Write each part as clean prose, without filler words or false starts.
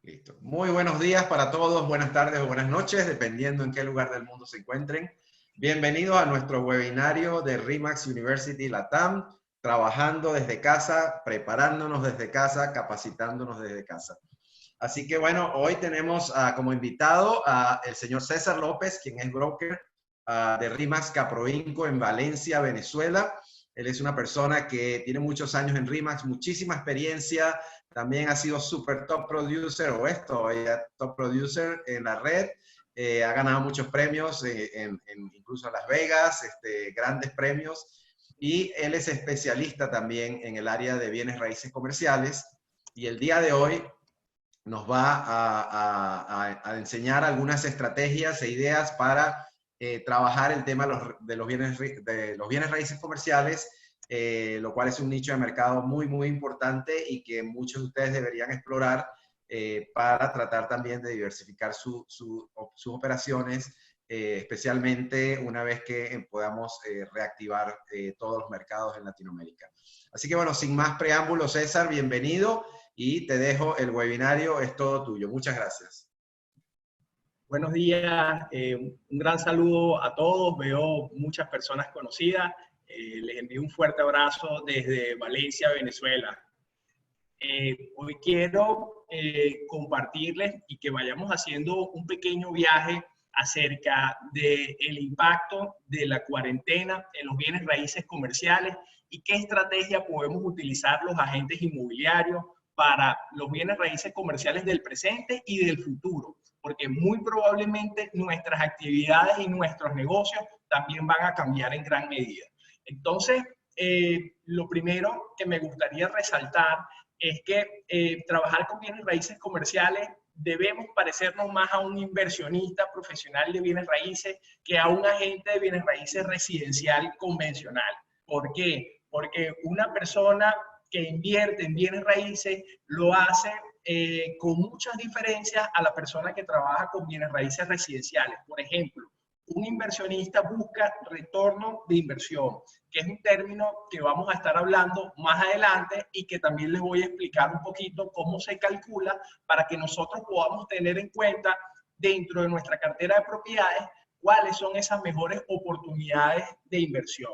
Listo. Muy buenos días para todos, buenas tardes o buenas noches, dependiendo en qué lugar del mundo se encuentren. Bienvenidos a nuestro webinario de RE/MAX University Latam, trabajando desde casa, preparándonos desde casa, capacitándonos desde casa. Así que bueno, hoy tenemos como invitado al señor César López, quien es broker de RE/MAX Caproinco en Valencia, Venezuela. Él es una persona que tiene muchos años en RE/MAX, muchísima experiencia. También ha sido super top producer o top producer en la red. Ha ganado muchos premios, incluso en Las Vegas, grandes premios. Y él es especialista también en el área de bienes raíces comerciales. Y el día de hoy nos va a enseñar algunas estrategias e ideas para trabajar el tema de los bienes raíces comerciales, lo cual es un nicho de mercado muy, muy importante y que muchos de ustedes deberían explorar para tratar también de diversificar sus operaciones, especialmente una vez que podamos reactivar todos los mercados en Latinoamérica. Así que bueno, sin más preámbulos, César, bienvenido. Y te dejo el webinario, es todo tuyo. Muchas gracias. Buenos días, un gran saludo a todos, veo muchas personas conocidas, les envío un fuerte abrazo desde Valencia, Venezuela. Hoy quiero compartirles y que vayamos haciendo un pequeño viaje acerca del impacto de la cuarentena en los bienes raíces comerciales y qué estrategia podemos utilizar los agentes inmobiliarios para los bienes raíces comerciales del presente y del futuro, porque muy probablemente nuestras actividades y nuestros negocios también van a cambiar en gran medida. Entonces, lo primero que me gustaría resaltar es que trabajar con bienes raíces comerciales debemos parecernos más a un inversionista profesional de bienes raíces que a un agente de bienes raíces residencial convencional. ¿Por qué? Porque una persona que invierte en bienes raíces lo hace con muchas diferencias a la persona que trabaja con bienes raíces residenciales. Por ejemplo, un inversionista busca retorno de inversión, que es un término que vamos a estar hablando más adelante y que también les voy a explicar un poquito cómo se calcula para que nosotros podamos tener en cuenta dentro de nuestra cartera de propiedades cuáles son esas mejores oportunidades de inversión.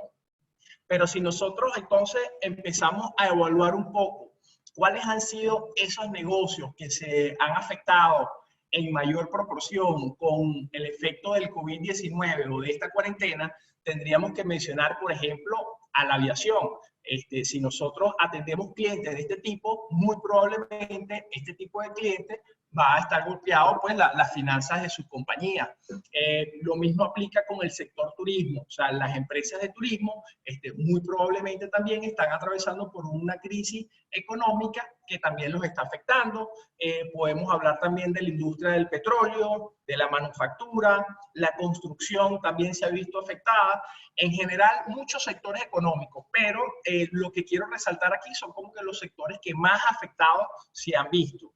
Pero si nosotros entonces empezamos a evaluar un poco cuáles han sido esos negocios que se han afectado en mayor proporción con el efecto del COVID-19 o de esta cuarentena, tendríamos que mencionar, por ejemplo, a la aviación. Si nosotros atendemos clientes de este tipo, muy probablemente este tipo de clientes va a estar golpeado pues las finanzas de sus compañías. Lo mismo aplica con el sector turismo, o sea, las empresas de turismo muy probablemente también están atravesando por una crisis económica que también los está afectando. Podemos hablar también de la industria del petróleo, de la manufactura, la construcción también se ha visto afectada. En general, muchos sectores económicos, pero lo que quiero resaltar aquí son como que los sectores que más afectados se han visto.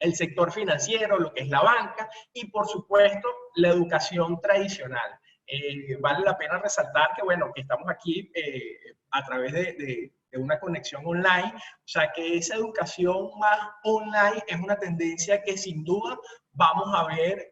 El sector financiero, lo que es la banca y, por supuesto, la educación tradicional. Vale la pena resaltar que, bueno, que estamos aquí a través de una conexión online, o sea, que esa educación más online es una tendencia que sin duda vamos a ver,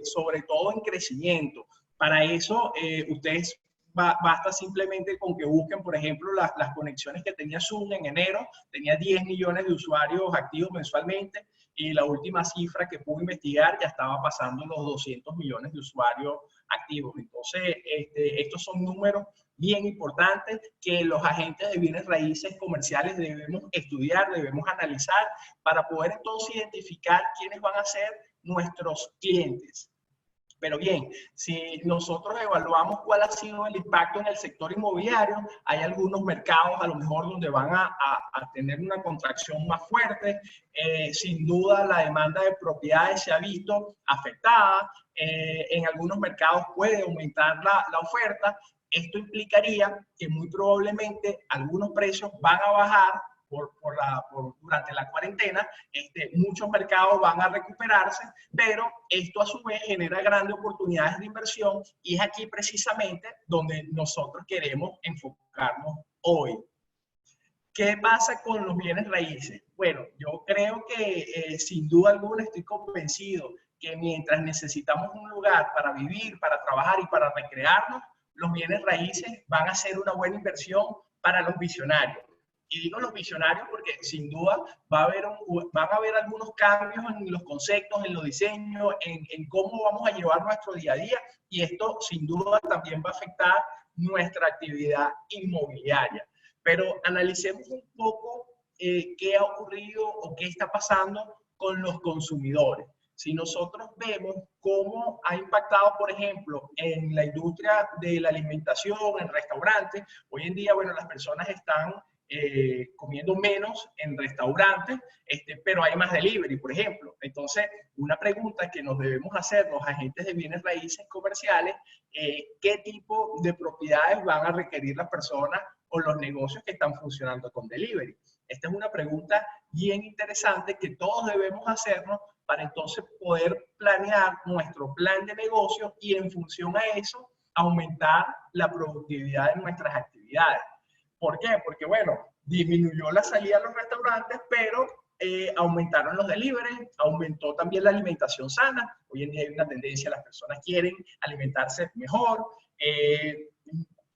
sobre todo en crecimiento. Para eso, ustedes basta simplemente con que busquen, por ejemplo, las conexiones que tenía Zoom en enero, tenía 10 millones de usuarios activos mensualmente, y la última cifra que pude investigar ya estaba pasando los 200 millones de usuarios activos. Entonces, estos son números bien importantes que los agentes de bienes raíces comerciales debemos estudiar, debemos analizar para poder entonces identificar quiénes van a ser nuestros clientes. Pero bien, si nosotros evaluamos cuál ha sido el impacto en el sector inmobiliario, hay algunos mercados a lo mejor donde van a tener una contracción más fuerte. Sin duda la demanda de propiedades se ha visto afectada. En algunos mercados puede aumentar la oferta. Esto implicaría que muy probablemente algunos precios van a bajar durante la cuarentena, muchos mercados van a recuperarse, pero esto a su vez genera grandes oportunidades de inversión y es aquí precisamente donde nosotros queremos enfocarnos hoy. ¿Qué pasa con los bienes raíces? Bueno, yo creo que sin duda alguna estoy convencido que mientras necesitamos un lugar para vivir, para trabajar y para recrearnos, los bienes raíces van a ser una buena inversión para los visionarios. Y digo los visionarios porque sin duda van a haber algunos cambios en los conceptos, en los diseños, en cómo vamos a llevar nuestro día a día, y esto sin duda también va a afectar nuestra actividad inmobiliaria. Pero analicemos un poco qué ha ocurrido o qué está pasando con los consumidores. Si nosotros vemos cómo ha impactado, por ejemplo, en la industria de la alimentación, en restaurantes, hoy en día, bueno, las personas están comiendo menos en restaurantes, pero hay más delivery, por ejemplo. Entonces, una pregunta que nos debemos hacer los agentes de bienes raíces comerciales, ¿qué tipo de propiedades van a requerir las personas o los negocios que están funcionando con delivery? Esta es una pregunta bien interesante que todos debemos hacernos para entonces poder planear nuestro plan de negocio y en función a eso aumentar la productividad de nuestras actividades. ¿Por qué? Porque, bueno, disminuyó la salida a los restaurantes, pero aumentaron los deliveries, aumentó también la alimentación sana. Hoy en día hay una tendencia, las personas quieren alimentarse mejor,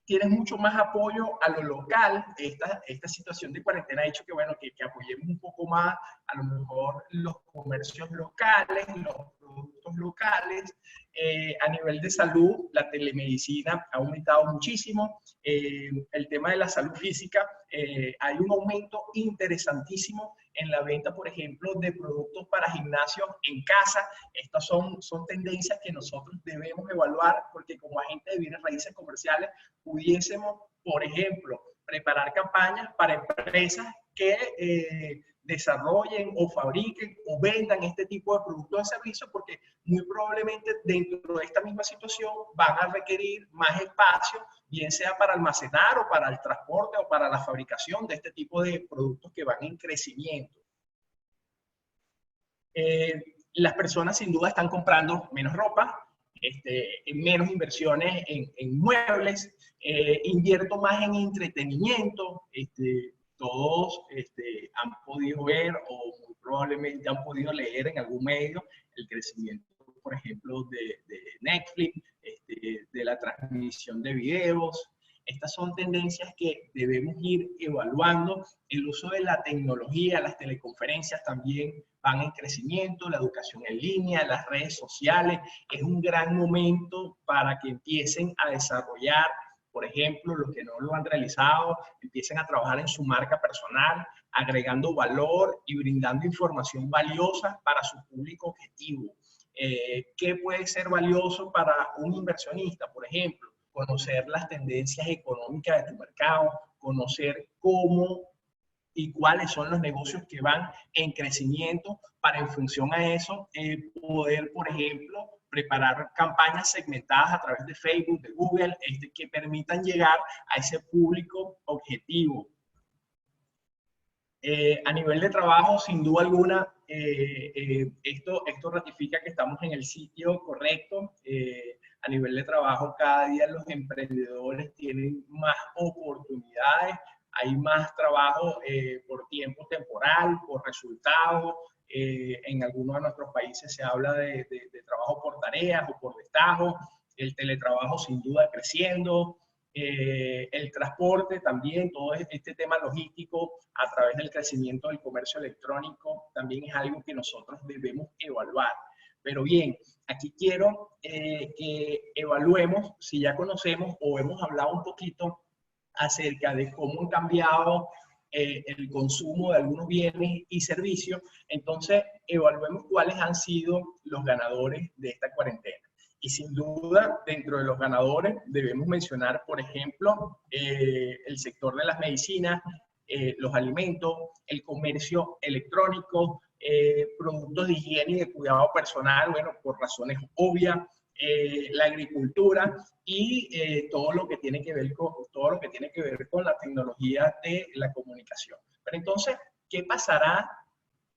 tienes mucho más apoyo a lo local. Esta situación de cuarentena ha hecho que, bueno, que apoyemos un poco más a lo mejor los comercios locales, los productos locales. A nivel de salud, la telemedicina ha aumentado muchísimo. El tema de la salud física, hay un aumento interesantísimo en la venta, por ejemplo, de productos para gimnasios en casa. Estas son tendencias que nosotros debemos evaluar porque como agentes de bienes raíces comerciales pudiésemos, por ejemplo, preparar campañas para empresas que desarrollen o fabriquen o vendan este tipo de productos y servicios, porque muy probablemente dentro de esta misma situación van a requerir más espacio, bien sea para almacenar o para el transporte o para la fabricación de este tipo de productos que van en crecimiento. Las personas sin duda están comprando menos ropa, menos inversiones en muebles, invierto más en entretenimiento. Todos han podido ver o muy probablemente han podido leer en algún medio el crecimiento, por ejemplo, de Netflix, de la transmisión de videos. Estas son tendencias que debemos ir evaluando. El uso de la tecnología, las teleconferencias también van en crecimiento, la educación en línea, las redes sociales. Es un gran momento para que empiecen a desarrollar, por ejemplo, los que no lo han realizado, empiecen a trabajar en su marca personal, agregando valor y brindando información valiosa para su público objetivo. ¿Qué puede ser valioso para un inversionista? Por ejemplo, conocer las tendencias económicas de tu mercado, conocer cómo y cuáles son los negocios que van en crecimiento para en función a eso poder, por ejemplo, preparar campañas segmentadas a través de Facebook, de Google, que permitan llegar a ese público objetivo. A nivel de trabajo, sin duda alguna, esto ratifica que estamos en el sitio correcto. A nivel de trabajo, cada día los emprendedores tienen más oportunidades, hay más trabajo por tiempo temporal, por resultados. En algunos de nuestros países se habla de trabajo por tareas o por destajo. El teletrabajo sin duda creciendo. El transporte también, todo este tema logístico a través del crecimiento del comercio electrónico también es algo que nosotros debemos evaluar. Pero bien, aquí quiero que evaluemos si ya conocemos o hemos hablado un poquito acerca de cómo han cambiado el consumo de algunos bienes y servicios. Entonces, evaluemos cuáles han sido los ganadores de esta cuarentena. Y sin duda, dentro de los ganadores debemos mencionar, por ejemplo, el sector de las medicinas, los alimentos, el comercio electrónico, productos de higiene y de cuidado personal, bueno, por razones obvias, la agricultura y todo lo que tiene que ver con la tecnología de la comunicación. Pero entonces, ¿qué pasará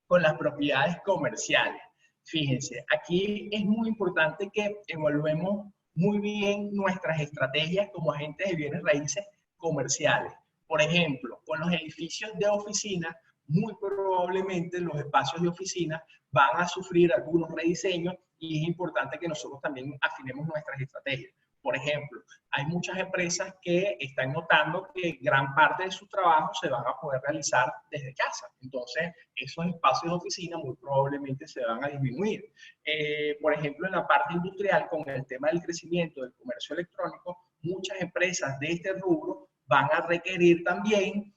con las propiedades comerciales? Fíjense, aquí es muy importante que evaluemos muy bien nuestras estrategias como agentes de bienes raíces comerciales. Por ejemplo, con los edificios de oficina, muy probablemente los espacios de oficina van a sufrir algunos rediseños y es importante que nosotros también afinemos nuestras estrategias. Por ejemplo, hay muchas empresas que están notando que gran parte de sus trabajos se van a poder realizar desde casa. Entonces, esos espacios de oficina muy probablemente se van a disminuir. Por ejemplo, en la parte industrial, con el tema del crecimiento del comercio electrónico, muchas empresas de este rubro van a requerir también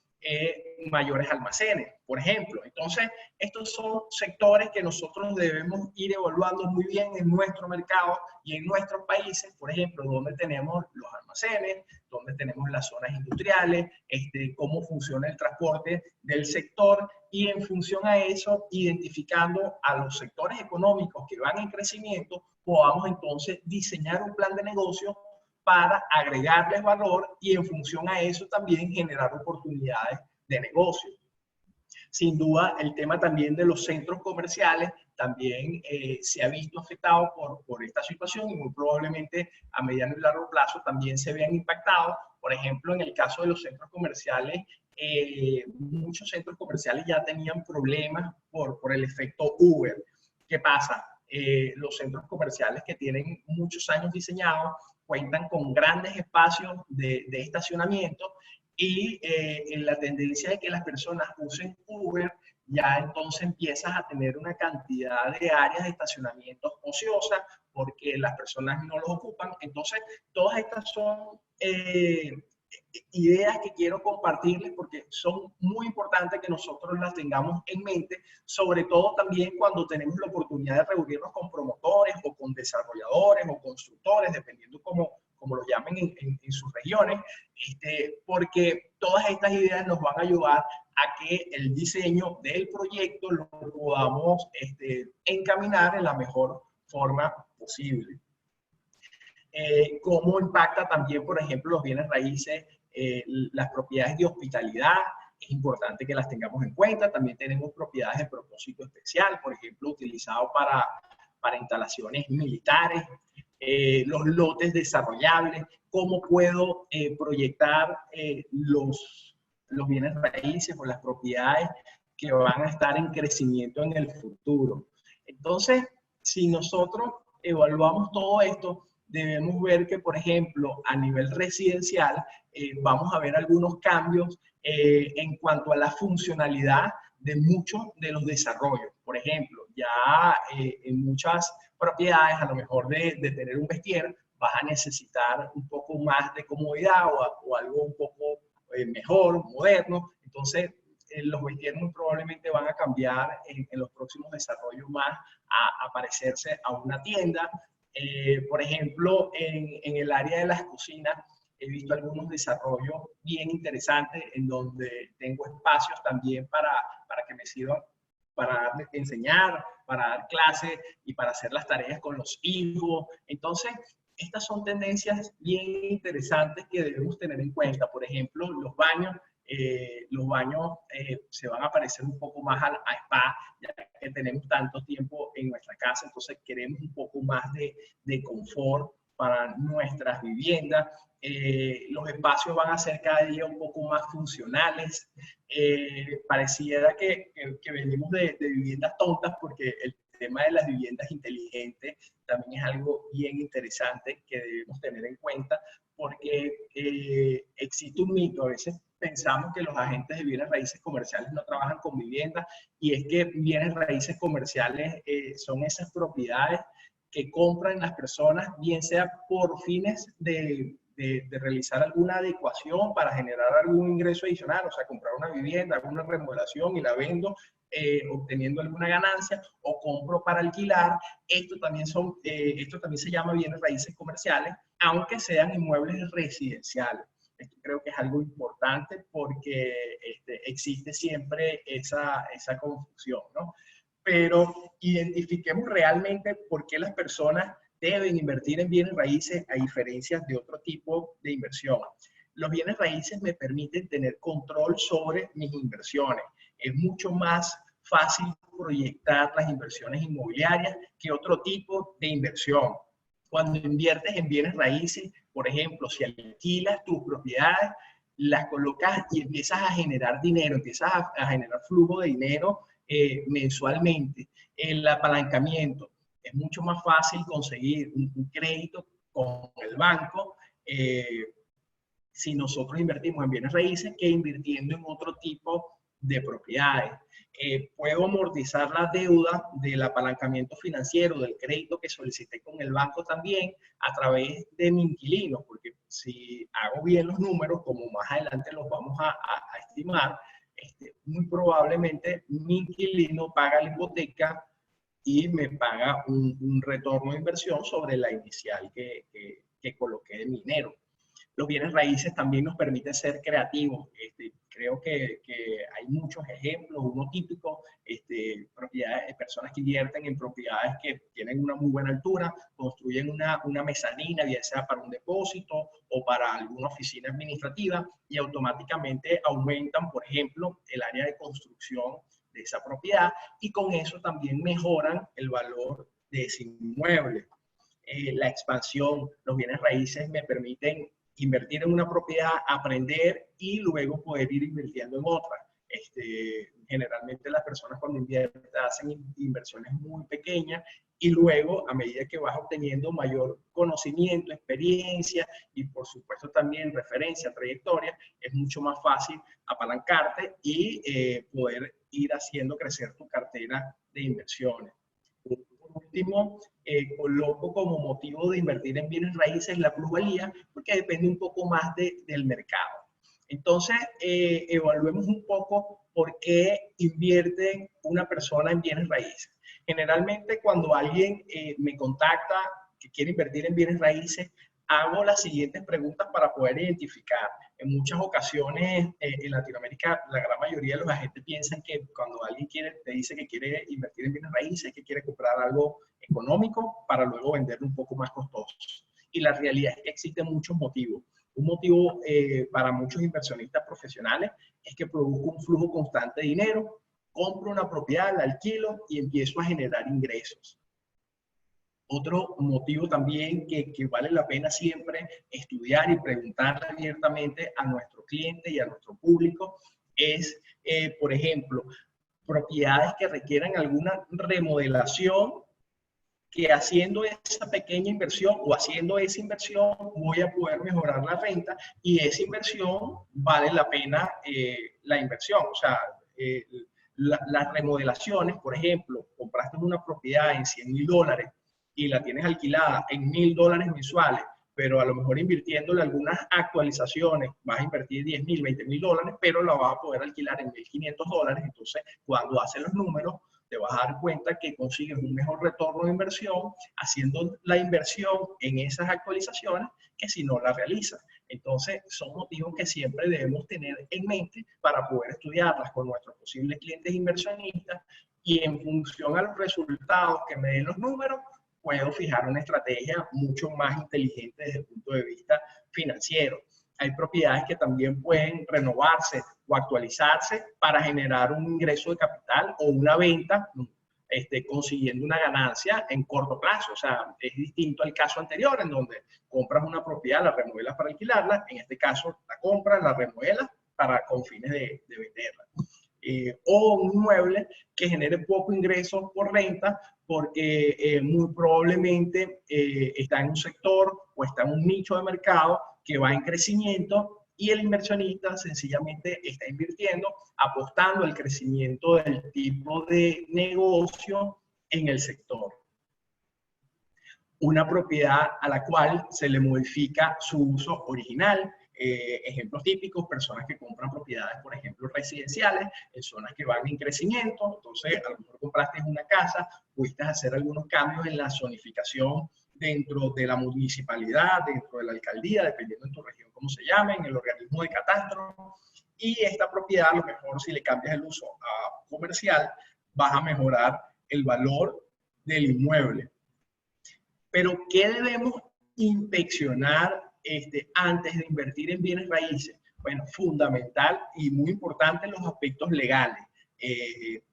mayores almacenes, por ejemplo. Entonces, estos son sectores que nosotros debemos ir evaluando muy bien en nuestro mercado y en nuestros países, por ejemplo, donde tenemos los almacenes, donde tenemos las zonas industriales, cómo funciona el transporte del sector y en función a eso, identificando a los sectores económicos que van en crecimiento, podamos entonces diseñar un plan de negocio para agregarles valor y en función a eso también generar oportunidades de negocio. Sin duda, el tema también de los centros comerciales también se ha visto afectado por esta situación y muy probablemente a mediano y largo plazo también se vean impactados. Por ejemplo, en el caso de los centros comerciales, muchos centros comerciales ya tenían problemas por el efecto Uber. ¿Qué pasa? Los centros comerciales que tienen muchos años diseñados cuentan con grandes espacios de estacionamiento y en la tendencia de que las personas usen Uber, ya entonces empiezas a tener una cantidad de áreas de estacionamiento ociosas porque las personas no los ocupan. Entonces, todas estas son ideas que quiero compartirles porque son muy importantes que nosotros las tengamos en mente, sobre todo también cuando tenemos la oportunidad de reunirnos con promotores o con desarrolladores o constructores, dependiendo cómo lo llamen en sus regiones, porque todas estas ideas nos van a ayudar a que el diseño del proyecto lo podamos encaminar en la mejor forma posible. Cómo impacta también, por ejemplo, los bienes raíces, las propiedades de hospitalidad, es importante que las tengamos en cuenta. También tenemos propiedades de propósito especial, por ejemplo, utilizados para instalaciones militares, los lotes desarrollables, cómo puedo proyectar los bienes raíces o las propiedades que van a estar en crecimiento en el futuro. Entonces, si nosotros evaluamos todo esto, debemos ver que, por ejemplo, a nivel residencial, vamos a ver algunos cambios en cuanto a la funcionalidad de muchos de los desarrollos. Por ejemplo, ya en muchas propiedades, a lo mejor de tener un vestier, vas a necesitar un poco más de comodidad o algo un poco mejor, moderno. Entonces, los vestieres muy probablemente van a cambiar en los próximos desarrollos más a parecerse a una tienda. Por ejemplo, en el área de las cocinas, he visto algunos desarrollos bien interesantes en donde tengo espacios también para que me sirvan para enseñar, para dar clases y para hacer las tareas con los hijos. Entonces, estas son tendencias bien interesantes que debemos tener en cuenta. Por ejemplo, los baños se van a parecer un poco más a spa, ya que tenemos tanto tiempo en nuestra casa, entonces queremos un poco más de confort para nuestras viviendas. Los espacios van a ser cada día un poco más funcionales. Pareciera que venimos de viviendas tontas, porque el tema de las viviendas inteligentes también es algo bien interesante que debemos tener en cuenta, porque existe un mito. A veces pensamos que los agentes de bienes raíces comerciales no trabajan con viviendas, y es que bienes raíces comerciales son esas propiedades que compran las personas, bien sea por fines de realizar alguna adecuación para generar algún ingreso adicional, o sea, comprar una vivienda, alguna remodelación y la vendo, obteniendo alguna ganancia, o compro para alquilar. Esto también se llama bienes raíces comerciales, aunque sean inmuebles residenciales. Esto creo que es algo importante porque existe siempre esa confusión, ¿no? Pero identifiquemos realmente por qué las personas deben invertir en bienes raíces a diferencia de otro tipo de inversión. Los bienes raíces me permiten tener control sobre mis inversiones. Es mucho más fácil proyectar las inversiones inmobiliarias que otro tipo de inversión. Cuando inviertes en bienes raíces, por ejemplo, si alquilas tus propiedades, las colocas y empiezas a generar dinero, empiezas a generar flujo de dinero mensualmente. El apalancamiento, es mucho más fácil conseguir un crédito con el banco si nosotros invertimos en bienes raíces que invirtiendo en otro tipo de propiedades. Puedo amortizar la deuda del apalancamiento financiero, del crédito que solicité con el banco también a través de mi inquilino, porque si hago bien los números, como más adelante los vamos a estimar, muy probablemente mi inquilino paga la hipoteca y me paga un retorno de inversión sobre la inicial que coloqué de mi dinero. Los bienes raíces también nos permiten ser creativos. Creo que hay muchos ejemplos, uno típico, propiedades, personas que invierten en propiedades que tienen una muy buena altura, construyen una mezanina, ya sea para un depósito o para alguna oficina administrativa, y automáticamente aumentan, por ejemplo, el área de construcción de esa propiedad, y con eso también mejoran el valor de ese inmueble. La expansión, los bienes raíces me permiten invertir en una propiedad, aprender y luego poder ir invirtiendo en otra. Generalmente las personas cuando invierten hacen inversiones muy pequeñas y luego a medida que vas obteniendo mayor conocimiento, experiencia y por supuesto también referencia, trayectoria, es mucho más fácil apalancarte y poder ir haciendo crecer tu cartera de inversiones. Por último, coloco como motivo de invertir en bienes raíces la plusvalía, porque depende un poco más del mercado. Entonces, evaluemos un poco por qué invierte una persona en bienes raíces. Generalmente, cuando alguien me contacta que quiere invertir en bienes raíces, hago las siguientes preguntas para poder identificar. En muchas ocasiones en Latinoamérica, la gran mayoría de los agentes piensan que cuando alguien te dice que quiere invertir en bienes raíces, que quiere comprar algo económico para luego venderlo un poco más costoso. Y la realidad es que existen muchos motivos. Un motivo para muchos inversionistas profesionales es que produzco un flujo constante de dinero, compro una propiedad, la alquilo y empiezo a generar ingresos. Otro motivo también que vale la pena siempre estudiar y preguntarle abiertamente a nuestro cliente y a nuestro público es, por ejemplo, propiedades que requieran alguna remodelación, que haciendo esa pequeña inversión o haciendo esa inversión voy a poder mejorar la renta y esa inversión vale la pena la inversión. O sea, las remodelaciones, por ejemplo, compraste una propiedad en $100,000 y la tienes alquilada en $1,000 mensuales, pero a lo mejor invirtiéndole algunas actualizaciones vas a invertir $10,000, $20,000, pero la vas a poder alquilar en $1,500. Entonces, cuando haces los números, te vas a dar cuenta que consigues un mejor retorno de inversión haciendo la inversión en esas actualizaciones que si no la realizas. Entonces, son motivos que siempre debemos tener en mente para poder estudiarlas con nuestros posibles clientes inversionistas y en función a los resultados que me den los números, puedo fijar una estrategia mucho más inteligente desde el punto de vista financiero. Hay propiedades que también pueden renovarse o actualizarse para generar un ingreso de capital o una venta, consiguiendo una ganancia en corto plazo. O sea, es distinto al caso anterior en donde compras una propiedad, la remodelas para alquilarla. En este caso, la compras, la remodelas con fines de venderla. O un inmueble que genere poco ingreso por renta porque muy probablemente está en un sector o está en un nicho de mercado que va en crecimiento y el inversionista sencillamente está invirtiendo, apostando al crecimiento del tipo de negocio en el sector. Una propiedad a la cual se le modifica su uso original. Ejemplos típicos, personas que compran propiedades, por ejemplo, residenciales, en zonas que van en crecimiento. Entonces, a lo mejor compraste una casa, pudiste hacer algunos cambios en la zonificación dentro de la municipalidad, dentro de la alcaldía, dependiendo de tu región cómo se llame, en el organismo de catastro. Y esta propiedad, a lo mejor, si le cambias el uso a comercial, vas a mejorar el valor del inmueble. Pero, ¿qué debemos inspeccionar antes de invertir en bienes raíces? Bueno, fundamental y muy importante los aspectos legales.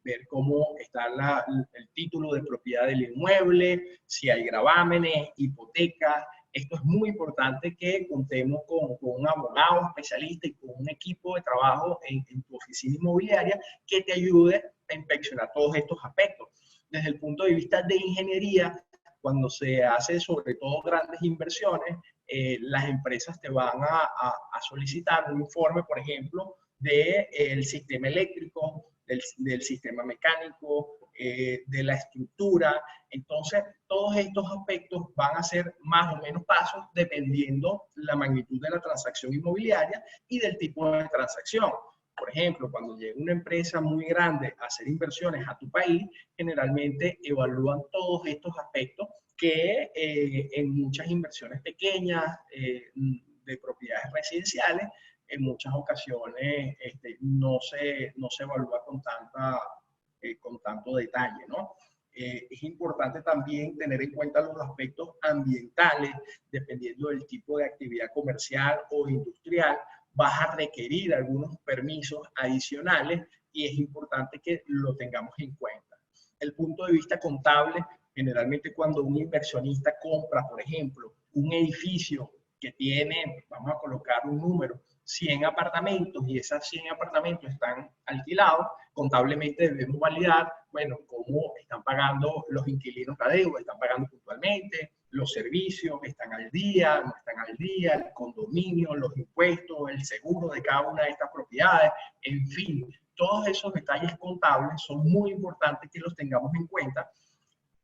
Ver cómo está el título de propiedad del inmueble, si hay gravámenes, hipotecas, Esto es muy importante que contemos con un abogado especialista y con un equipo de trabajo en tu oficina inmobiliaria que te ayude a inspeccionar todos estos aspectos. Desde el punto de vista de ingeniería, cuando se hace sobre todo grandes inversiones, las empresas te van a solicitar un informe, por ejemplo, del sistema eléctrico, del sistema mecánico, de la estructura. Entonces, todos estos aspectos van a ser más o menos pasos dependiendo la magnitud de la transacción inmobiliaria y del tipo de transacción. Por ejemplo, cuando llega una empresa muy grande a hacer inversiones a tu país, generalmente evalúan todos estos aspectos que en muchas inversiones pequeñas de propiedades residenciales, en muchas ocasiones no se evalúa con tanto detalle, ¿no? Es importante también tener en cuenta los aspectos ambientales, dependiendo del tipo de actividad comercial o industrial, vas a requerir algunos permisos adicionales y es importante que lo tengamos en cuenta. El punto de vista contable, generalmente cuando un inversionista compra, por ejemplo, un edificio que tiene, vamos a colocar un número, 100 apartamentos y esas 100 apartamentos están alquilados, contablemente debemos validar, bueno, cómo están pagando los inquilinos la deuda, están pagando puntualmente, los servicios están al día, no están al día, el condominio, los impuestos, el seguro de cada una de estas propiedades, en fin, todos esos detalles contables son muy importantes que los tengamos en cuenta.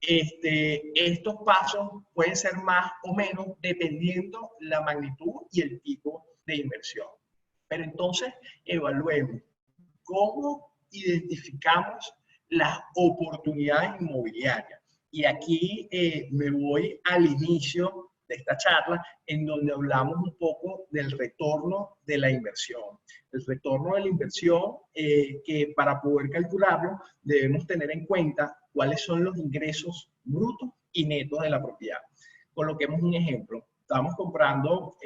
Estos pasos pueden ser más o menos dependiendo la magnitud y el tipo de inversión. Pero entonces evaluemos cómo identificamos las oportunidades inmobiliarias. Y aquí me voy al inicio de esta charla en donde hablamos un poco del retorno de la inversión. El retorno de la inversión que para poder calcularlo debemos tener en cuenta cuáles son los ingresos brutos y netos de la propiedad. Coloquemos un ejemplo. Estamos comprando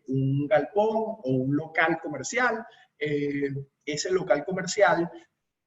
un galpón o un local comercial. Ese local comercial,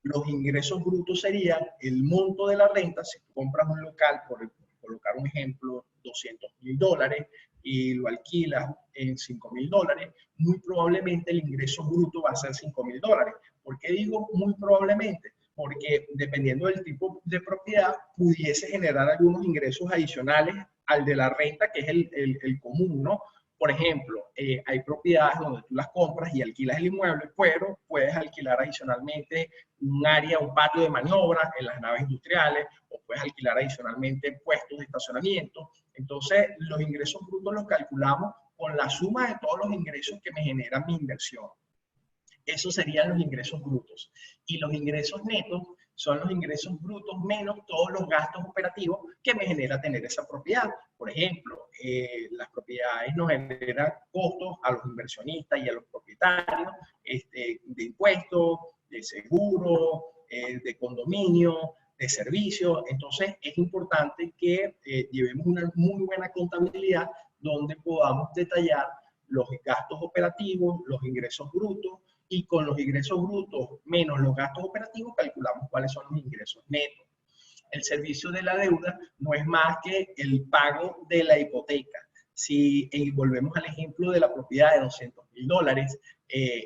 los ingresos brutos serían el monto de la renta. Si tú compras un local, por colocar un ejemplo, $200,000 y lo alquilas en $5,000, muy probablemente el ingreso bruto va a ser $5,000. ¿Por qué digo muy probablemente? Porque dependiendo del tipo de propiedad, pudiese generar algunos ingresos adicionales al de la renta, que es el común, ¿no? Por ejemplo, hay propiedades donde tú las compras y alquilas el inmueble, pero puedes alquilar adicionalmente un área, un patio de maniobra en las naves industriales, o puedes alquilar adicionalmente puestos de estacionamiento. Entonces, los ingresos brutos los calculamos con la suma de todos los ingresos que me generan mi inversión. Esos serían los ingresos brutos. Y los ingresos netos son los ingresos brutos menos todos los gastos operativos que me genera tener esa propiedad. Por ejemplo, las propiedades nos generan costos a los inversionistas y a los propietarios de impuestos, de seguro, de condominio, de servicios. Entonces, es importante que llevemos una muy buena contabilidad donde podamos detallar los gastos operativos, los ingresos brutos, y con los ingresos brutos menos los gastos operativos calculamos cuáles son los ingresos netos. El servicio de la deuda no es más que el pago de la hipoteca. Si volvemos al ejemplo de la propiedad de $200,000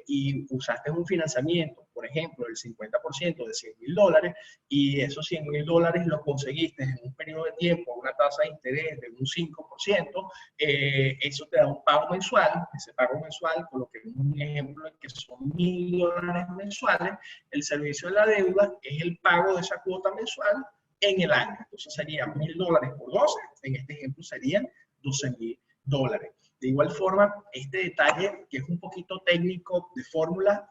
y usaste un financiamiento, por ejemplo, el 50% de $100,000 y esos $100,000 los conseguiste en un periodo de tiempo a una tasa de interés de un 5%, eso te da un pago mensual. Ese pago mensual, coloquemos un ejemplo que son $1,000 mensuales, el servicio de la deuda es el pago de esa cuota mensual en el año. Entonces serían $1,000 por 12, en este ejemplo serían $12,000. De igual forma, este detalle que es un poquito técnico de fórmula,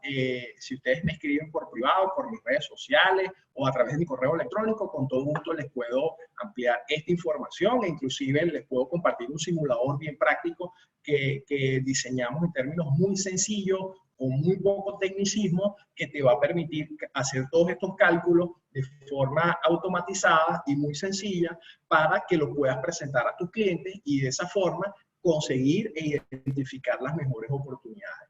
si ustedes me escriben por privado, por mis redes sociales o a través de mi correo electrónico, con todo gusto les puedo ampliar esta información e inclusive les puedo compartir un simulador bien práctico que diseñamos en términos muy sencillos, con muy poco tecnicismo, que te va a permitir hacer todos estos cálculos de forma automatizada y muy sencilla para que lo puedas presentar a tus clientes y de esa forma conseguir e identificar las mejores oportunidades.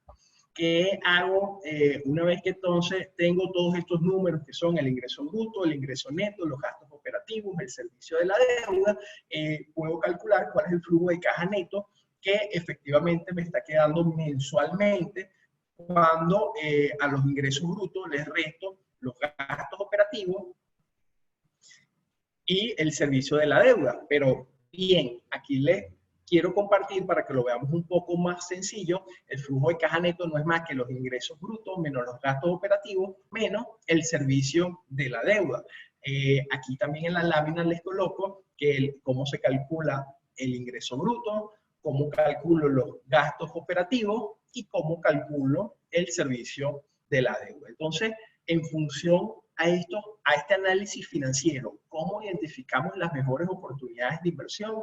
¿Qué hago una vez que entonces tengo todos estos números que son el ingreso bruto, el ingreso neto, los gastos operativos operativos, el servicio de la deuda, puedo calcular cuál es el flujo de caja neto que efectivamente me está quedando mensualmente cuando a los ingresos brutos les resto los gastos operativos y el servicio de la deuda. Pero bien, aquí les quiero compartir para que lo veamos un poco más sencillo. El flujo de caja neto no es más que los ingresos brutos menos los gastos operativos menos el servicio de la deuda. Aquí también en la lámina les coloco cómo se calcula el ingreso bruto, cómo calculo los gastos operativos y cómo calculo el servicio de la deuda. Entonces, en función a este análisis financiero, cómo identificamos las mejores oportunidades de inversión,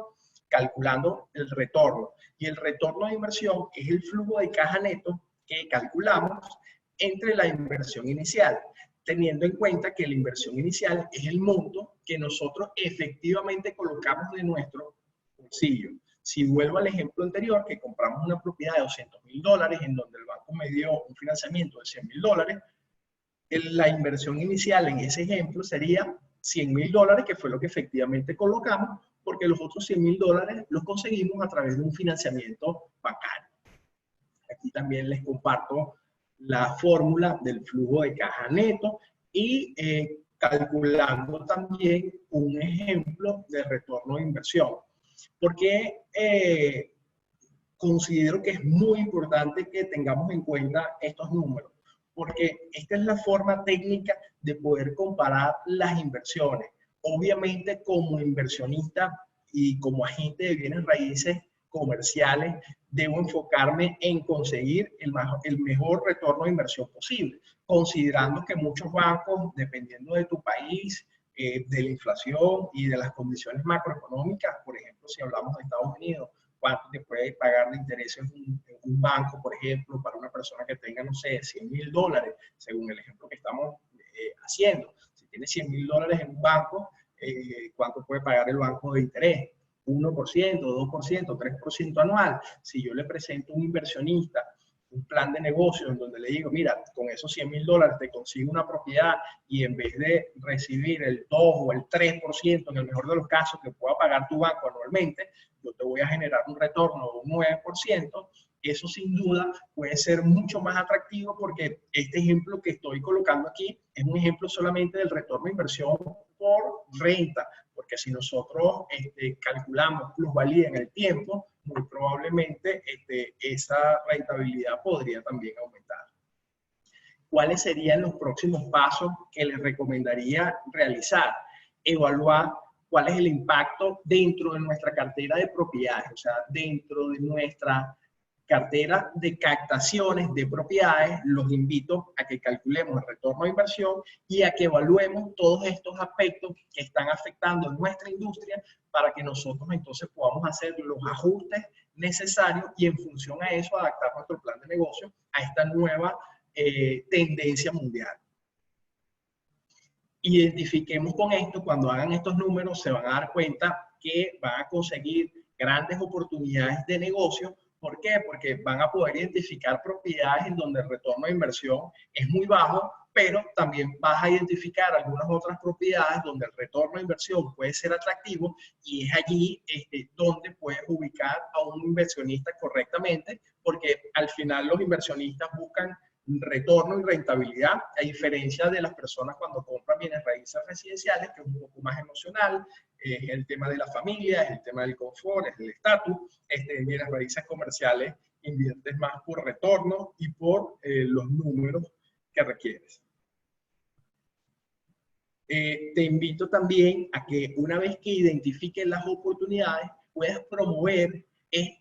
calculando el retorno. Y el retorno de inversión es el flujo de caja neto que calculamos entre la inversión inicial, teniendo en cuenta que la inversión inicial es el monto que nosotros efectivamente colocamos de nuestro bolsillo. Si vuelvo al ejemplo anterior, que compramos una propiedad de $200,000 en donde el banco me dio un financiamiento de $100,000, la inversión inicial en ese ejemplo sería $100,000, que fue lo que efectivamente colocamos, porque los otros $100,000 los conseguimos a través de un financiamiento bancario. Aquí también les comparto la fórmula del flujo de caja neto y calculando también un ejemplo de retorno de inversión. Porque considero que es muy importante que tengamos en cuenta estos números, porque esta es la forma técnica de poder comparar las inversiones. Obviamente, como inversionista y como agente de bienes raíces comerciales, debo enfocarme en conseguir el mejor retorno de inversión posible, considerando que muchos bancos, dependiendo de tu país, de la inflación y de las condiciones macroeconómicas, por ejemplo, si hablamos de Estados Unidos, cuánto te puede pagar de intereses un banco, por ejemplo, para una persona que tenga, no sé, $100,000, según el ejemplo que estamos haciendo. Si tiene $100,000 en un banco, ¿cuánto puede pagar el banco de interés? 1%, 2%, 3% anual. Si yo le presento a un inversionista un plan de negocio en donde le digo, mira, con esos $100,000 te consigo una propiedad y en vez de recibir el 2 o el 3%, en el mejor de los casos, que pueda pagar tu banco anualmente, yo te voy a generar un retorno de un 9%, eso sin duda puede ser mucho más atractivo porque este ejemplo que estoy colocando aquí es un ejemplo solamente del retorno de inversión por renta, porque si nosotros calculamos plusvalía en el tiempo, muy probablemente esa rentabilidad podría también aumentar. ¿Cuáles serían los próximos pasos que les recomendaría realizar? Evaluar cuál es el impacto dentro de nuestra cartera de propiedades, o sea, dentro de nuestra cartera de captaciones de propiedades. Los invito a que calculemos el retorno de inversión y a que evaluemos todos estos aspectos que están afectando en nuestra industria para que nosotros entonces podamos hacer los ajustes necesarios y en función a eso adaptar nuestro plan de negocio a esta nueva tendencia mundial. Identifiquemos con esto, cuando hagan estos números se van a dar cuenta que van a conseguir grandes oportunidades de negocio. ¿Por qué? Porque van a poder identificar propiedades en donde el retorno de inversión es muy bajo, pero también vas a identificar algunas otras propiedades donde el retorno de inversión puede ser atractivo y es allí donde puedes ubicar a un inversionista correctamente, porque al final los inversionistas buscan retorno y rentabilidad, a diferencia de las personas cuando compran bienes raíces residenciales, que es un poco más emocional, es el tema de la familia, es el tema del confort, es el estatus. En bienes raíces comerciales inviertes más por retorno y por los números que requieres. Te invito también a que una vez que identifiques las oportunidades, puedas promover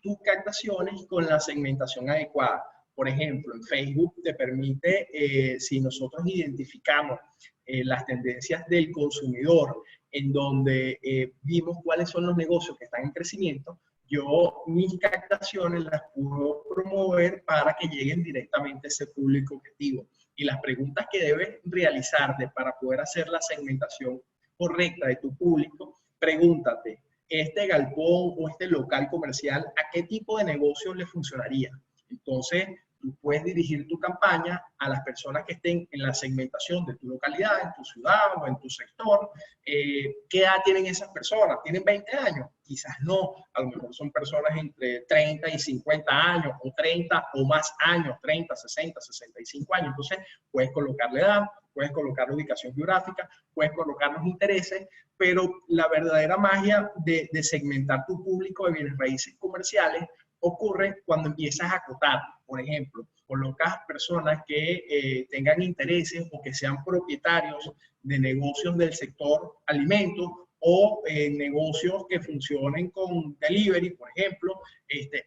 tus captaciones con la segmentación adecuada. Por ejemplo, en Facebook te permite, si nosotros identificamos las tendencias del consumidor, en donde vimos cuáles son los negocios que están en crecimiento, yo mis captaciones las puedo promover para que lleguen directamente a ese público objetivo. Y las preguntas que debes realizarte para poder hacer la segmentación correcta de tu público, pregúntate, ¿este galpón o este local comercial a qué tipo de negocio le funcionaría? Entonces, tú puedes dirigir tu campaña a las personas que estén en la segmentación de tu localidad, en tu ciudad o en tu sector. ¿Qué edad tienen esas personas? ¿Tienen 20 años? Quizás no, a lo mejor son personas entre 30 y 50 años, o 30 o más años, 30, 60, 65 años. Entonces, puedes colocar la edad, puedes colocar la ubicación geográfica, puedes colocar los intereses, pero la verdadera magia de segmentar tu público de bienes raíces comerciales ocurre cuando empiezas a acotar. Por ejemplo, colocas personas que tengan intereses o que sean propietarios de negocios del sector alimentos o negocios que funcionen con delivery, por ejemplo,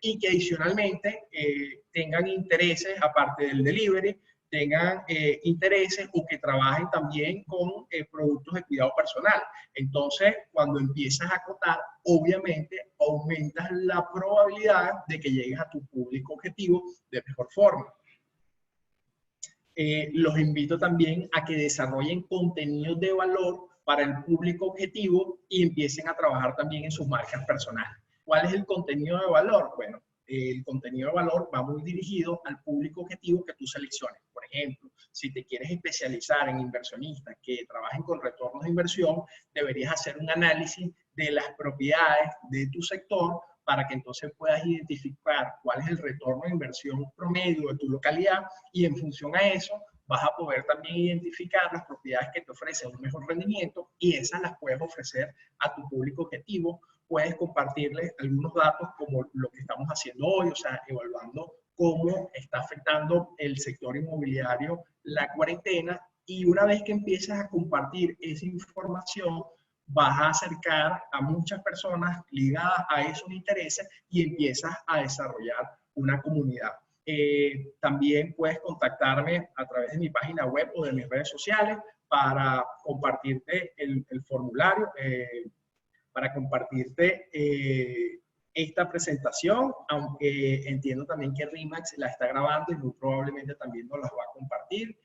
y que adicionalmente tengan intereses, aparte del delivery, tengan intereses o que trabajen también con productos de cuidado personal. Entonces, cuando empiezas a acotar, obviamente aumentas la probabilidad de que llegues a tu público objetivo de mejor forma. Los invito también a que desarrollen contenidos de valor para el público objetivo y empiecen a trabajar también en sus marcas personales. ¿Cuál es el contenido de valor? Bueno, el contenido de valor va muy dirigido al público objetivo que tú selecciones. Por ejemplo, si te quieres especializar en inversionistas que trabajen con retornos de inversión, deberías hacer un análisis de las propiedades de tu sector para que entonces puedas identificar cuál es el retorno de inversión promedio de tu localidad y en función a eso vas a poder también identificar las propiedades que te ofrecen un mejor rendimiento y esas las puedes ofrecer a tu público objetivo. Puedes compartirles algunos datos como lo que estamos haciendo hoy, o sea, evaluando cómo está afectando el sector inmobiliario la cuarentena, y una vez que empiezas a compartir esa información, vas a acercar a muchas personas ligadas a esos intereses y empiezas a desarrollar una comunidad. También puedes contactarme a través de mi página web o de mis redes sociales para compartirte el formulario, para compartirte esta presentación, aunque entiendo también que RE/MAX la está grabando y muy probablemente también nos las va a compartir.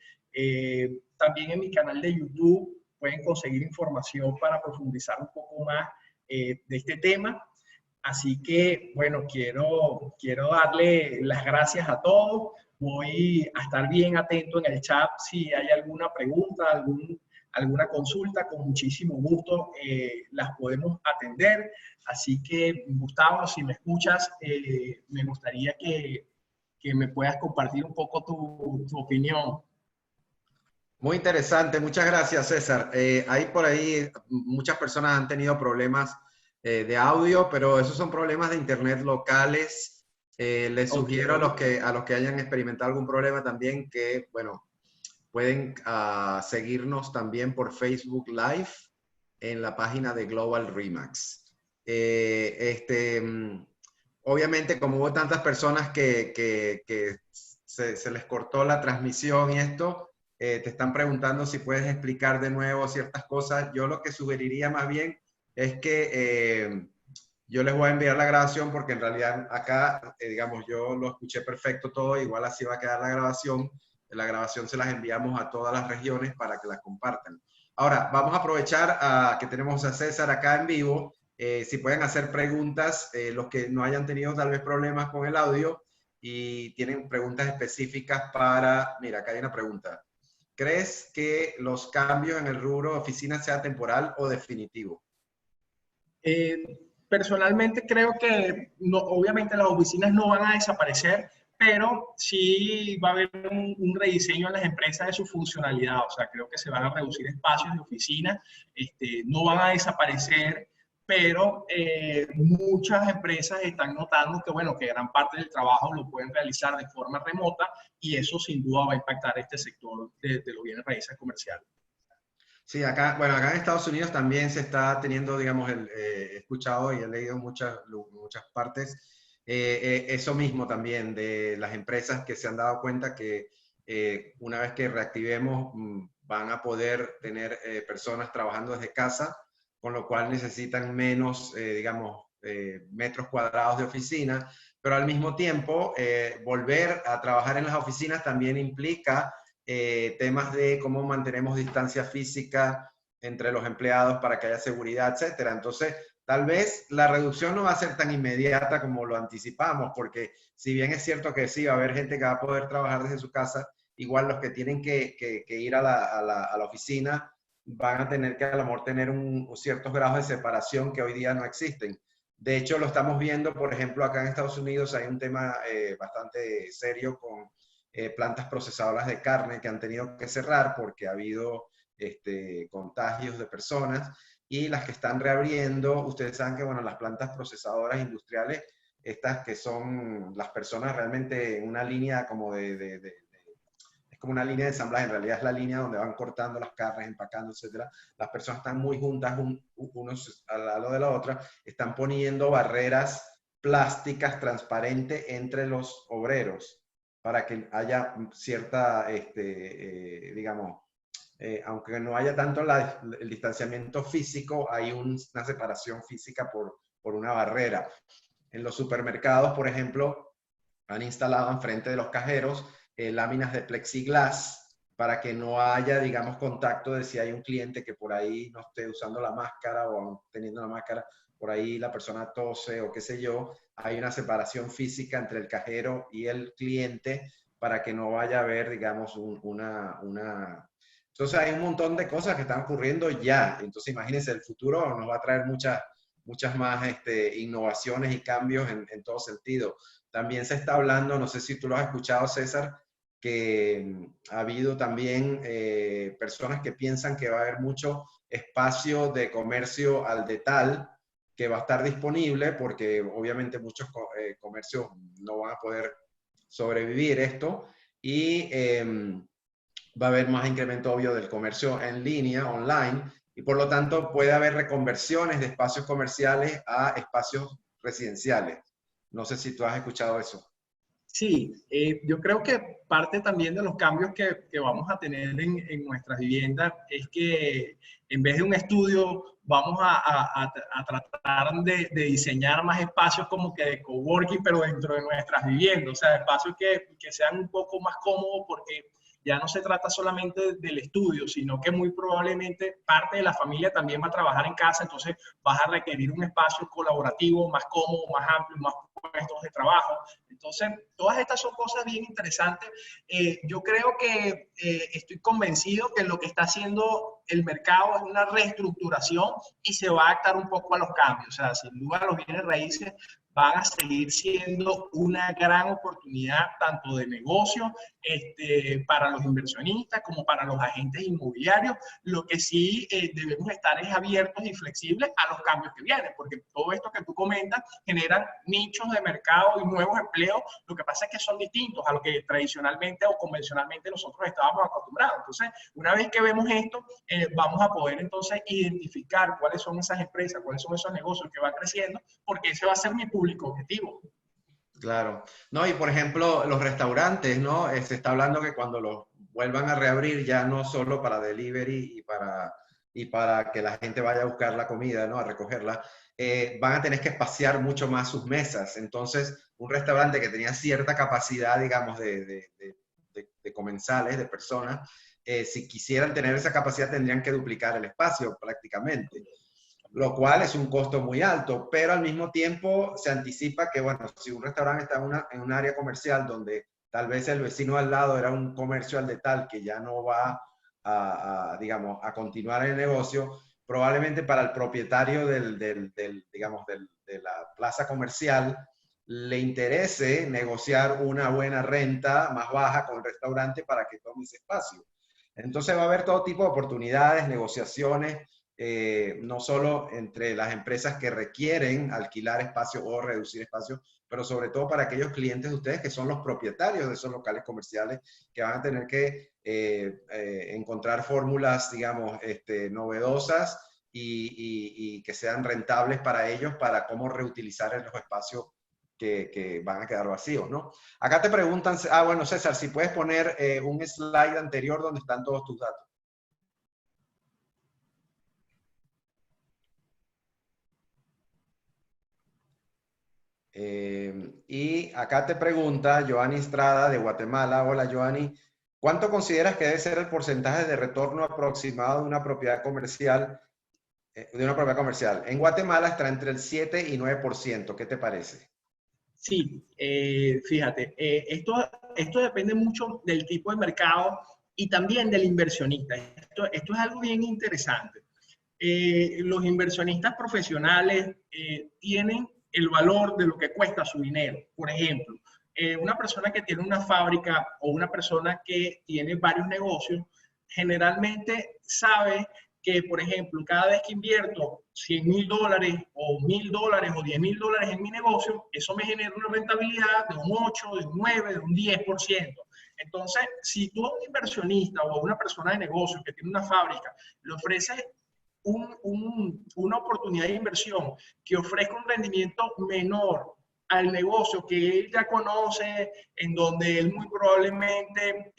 También en mi canal de YouTube pueden conseguir información para profundizar un poco más de este tema. Así que, bueno, quiero darle las gracias a todos. Voy a estar bien atento en el chat si hay alguna pregunta, alguna consulta, con muchísimo gusto las podemos atender. Así que, Gustavo, si me escuchas, me gustaría que me puedas compartir un poco tu opinión. Muy interesante, muchas gracias, César. Hay por ahí, muchas personas han tenido problemas de audio, pero esos son problemas de internet locales. Les sugiero a los que hayan experimentado algún problema también que, bueno, pueden seguirnos también por Facebook Live en la página de Global RE/MAX. Obviamente, como hubo tantas personas que se les cortó la transmisión y esto, te están preguntando si puedes explicar de nuevo ciertas cosas. Yo lo que sugeriría más bien es que yo les voy a enviar la grabación, porque en realidad acá, digamos, yo lo escuché perfecto todo, igual así va a quedar la grabación. La grabación se las enviamos a todas las regiones para que las compartan. Ahora, vamos a aprovechar que tenemos a César acá en vivo. Si pueden hacer preguntas, los que no hayan tenido tal vez problemas con el audio y tienen preguntas específicas para... Mira, acá hay una pregunta. ¿Crees que los cambios en el rubro de oficina sea temporal o definitivo? Personalmente creo que no, obviamente las oficinas no van a desaparecer, pero sí va a haber un rediseño en las empresas de su funcionalidad. O sea, creo que se van a reducir espacios de oficina, no van a desaparecer, pero muchas empresas están notando que, bueno, que gran parte del trabajo lo pueden realizar de forma remota, y eso sin duda va a impactar este sector de los bienes raíces comerciales. Sí, acá, bueno, acá en Estados Unidos también se está teniendo, digamos, he escuchado y he leído muchas partes, eso mismo también, de las empresas que se han dado cuenta que una vez que reactivemos van a poder tener personas trabajando desde casa, con lo cual necesitan menos, digamos, metros cuadrados de oficina, pero al mismo tiempo volver a trabajar en las oficinas también implica temas de cómo mantenemos distancia física, entre los empleados para que haya seguridad, etcétera. Entonces, tal vez la reducción no va a ser tan inmediata como lo anticipamos, porque si bien es cierto que sí, va a haber gente que va a poder trabajar desde su casa, igual los que tienen que ir a la oficina van a tener que a lo mejor tener ciertos grados de separación que hoy día no existen. De hecho, lo estamos viendo, por ejemplo, acá en Estados Unidos hay un tema bastante serio con plantas procesadoras de carne que han tenido que cerrar porque ha habido contagios de personas, y las que están reabriendo, ustedes saben que, bueno, las plantas procesadoras industriales, estas que son las personas realmente en una línea como es como una línea de ensamblaje, en realidad es la línea donde van cortando las carnes, empacando, etcétera. Las personas están muy juntas, unos al lado de la otra, están poniendo barreras plásticas transparentes entre los obreros para que haya cierta, digamos, aunque no haya tanto el distanciamiento físico, hay una separación física por una barrera. En los supermercados, por ejemplo, han instalado enfrente de los cajeros láminas de plexiglas para que no haya, digamos, contacto de si hay un cliente que por ahí no esté usando la máscara o teniendo la máscara, por ahí la persona tose o qué sé yo, hay una separación física entre el cajero y el cliente para que no vaya a haber, digamos, Entonces hay un montón de cosas que están ocurriendo ya. Entonces imagínense, el futuro nos va a traer muchas más innovaciones y cambios en todo sentido. También se está hablando, no sé si tú lo has escuchado, César, que ha habido también personas que piensan que va a haber mucho espacio de comercio al detal que va a estar disponible porque obviamente muchos comercios no van a poder sobrevivir esto, y va a haber más incremento obvio del comercio en línea, online, y por lo tanto puede haber reconversiones de espacios comerciales a espacios residenciales. No sé si tú has escuchado eso. Sí, yo creo que parte también de los cambios que vamos a tener en nuestras viviendas es que en vez de un estudio vamos a tratar de diseñar más espacios como que de coworking, pero dentro de nuestras viviendas, o sea, espacios que sean un poco más cómodos porque ya no se trata solamente del estudio, sino que muy probablemente parte de la familia también va a trabajar en casa, entonces vas a requerir un espacio colaborativo más cómodo, más amplio, más puestos de trabajo. Entonces, todas estas son cosas bien interesantes. Yo creo que estoy convencido que lo que está haciendo el mercado es una reestructuración y se va a adaptar un poco a los cambios. O sea, sin duda los bienes raíces van a seguir siendo una gran oportunidad tanto de negocio para los inversionistas como para los agentes inmobiliarios. Lo que sí debemos estar es abiertos y flexibles a los cambios que vienen, porque todo esto que tú comentas generan nichos de mercado y nuevos empleos. Lo que pasa es que son distintos a lo que tradicionalmente o convencionalmente nosotros estábamos acostumbrados. Entonces, una vez que vemos esto, vamos a poder entonces identificar cuáles son esas empresas, cuáles son esos negocios que van creciendo, porque ese va a ser mi público objetivo. Claro. No, y por ejemplo, los restaurantes, ¿no? Se está hablando que cuando los vuelvan a reabrir, ya no solo para delivery y para que la gente vaya a buscar la comida, ¿no? A recogerla, van a tener que espaciar mucho más sus mesas. Entonces, un restaurante que tenía cierta capacidad, digamos, de comensales, de personas, si quisieran tener esa capacidad, tendrían que duplicar el espacio prácticamente, lo cual es un costo muy alto, pero al mismo tiempo se anticipa que, bueno, si un restaurante está en un área comercial donde tal vez el vecino al lado era un comercio al detal que ya no va digamos, a continuar el negocio, probablemente para el propietario digamos, de la plaza comercial le interese negociar una buena renta más baja con el restaurante para que tome ese espacio. Entonces va a haber todo tipo de oportunidades, negociaciones, no solo entre las empresas que requieren alquilar espacio o reducir espacio, pero sobre todo para aquellos clientes de ustedes que son los propietarios de esos locales comerciales, que van a tener que encontrar fórmulas, digamos, novedosas y que sean rentables para ellos, para cómo reutilizar los espacios que van a quedar vacíos, ¿no? Acá te preguntan, bueno, César, si puedes poner un slide anterior donde están todos tus datos. Y acá te pregunta Joanny Estrada de Guatemala. Hola, Joanny. ¿Cuánto consideras que debe ser el porcentaje de retorno aproximado de una propiedad comercial? En Guatemala está entre el 7 y 9%. ¿Qué te parece? Sí, fíjate, esto depende mucho del tipo de mercado y también del inversionista. Esto es algo bien interesante. Los inversionistas profesionales tienen el valor de lo que cuesta su dinero. Por ejemplo, una persona que tiene una fábrica o una persona que tiene varios negocios, generalmente sabe que, por ejemplo, cada vez que invierto $100,000 o $1,000 o $10,000 en mi negocio, eso me genera una rentabilidad de un 8, de un 9, de un 10%. Entonces, si tú a un inversionista o a una persona de negocio que tiene una fábrica le ofreces una oportunidad de inversión que ofrezca un rendimiento menor al negocio que él ya conoce, en donde él muy probablemente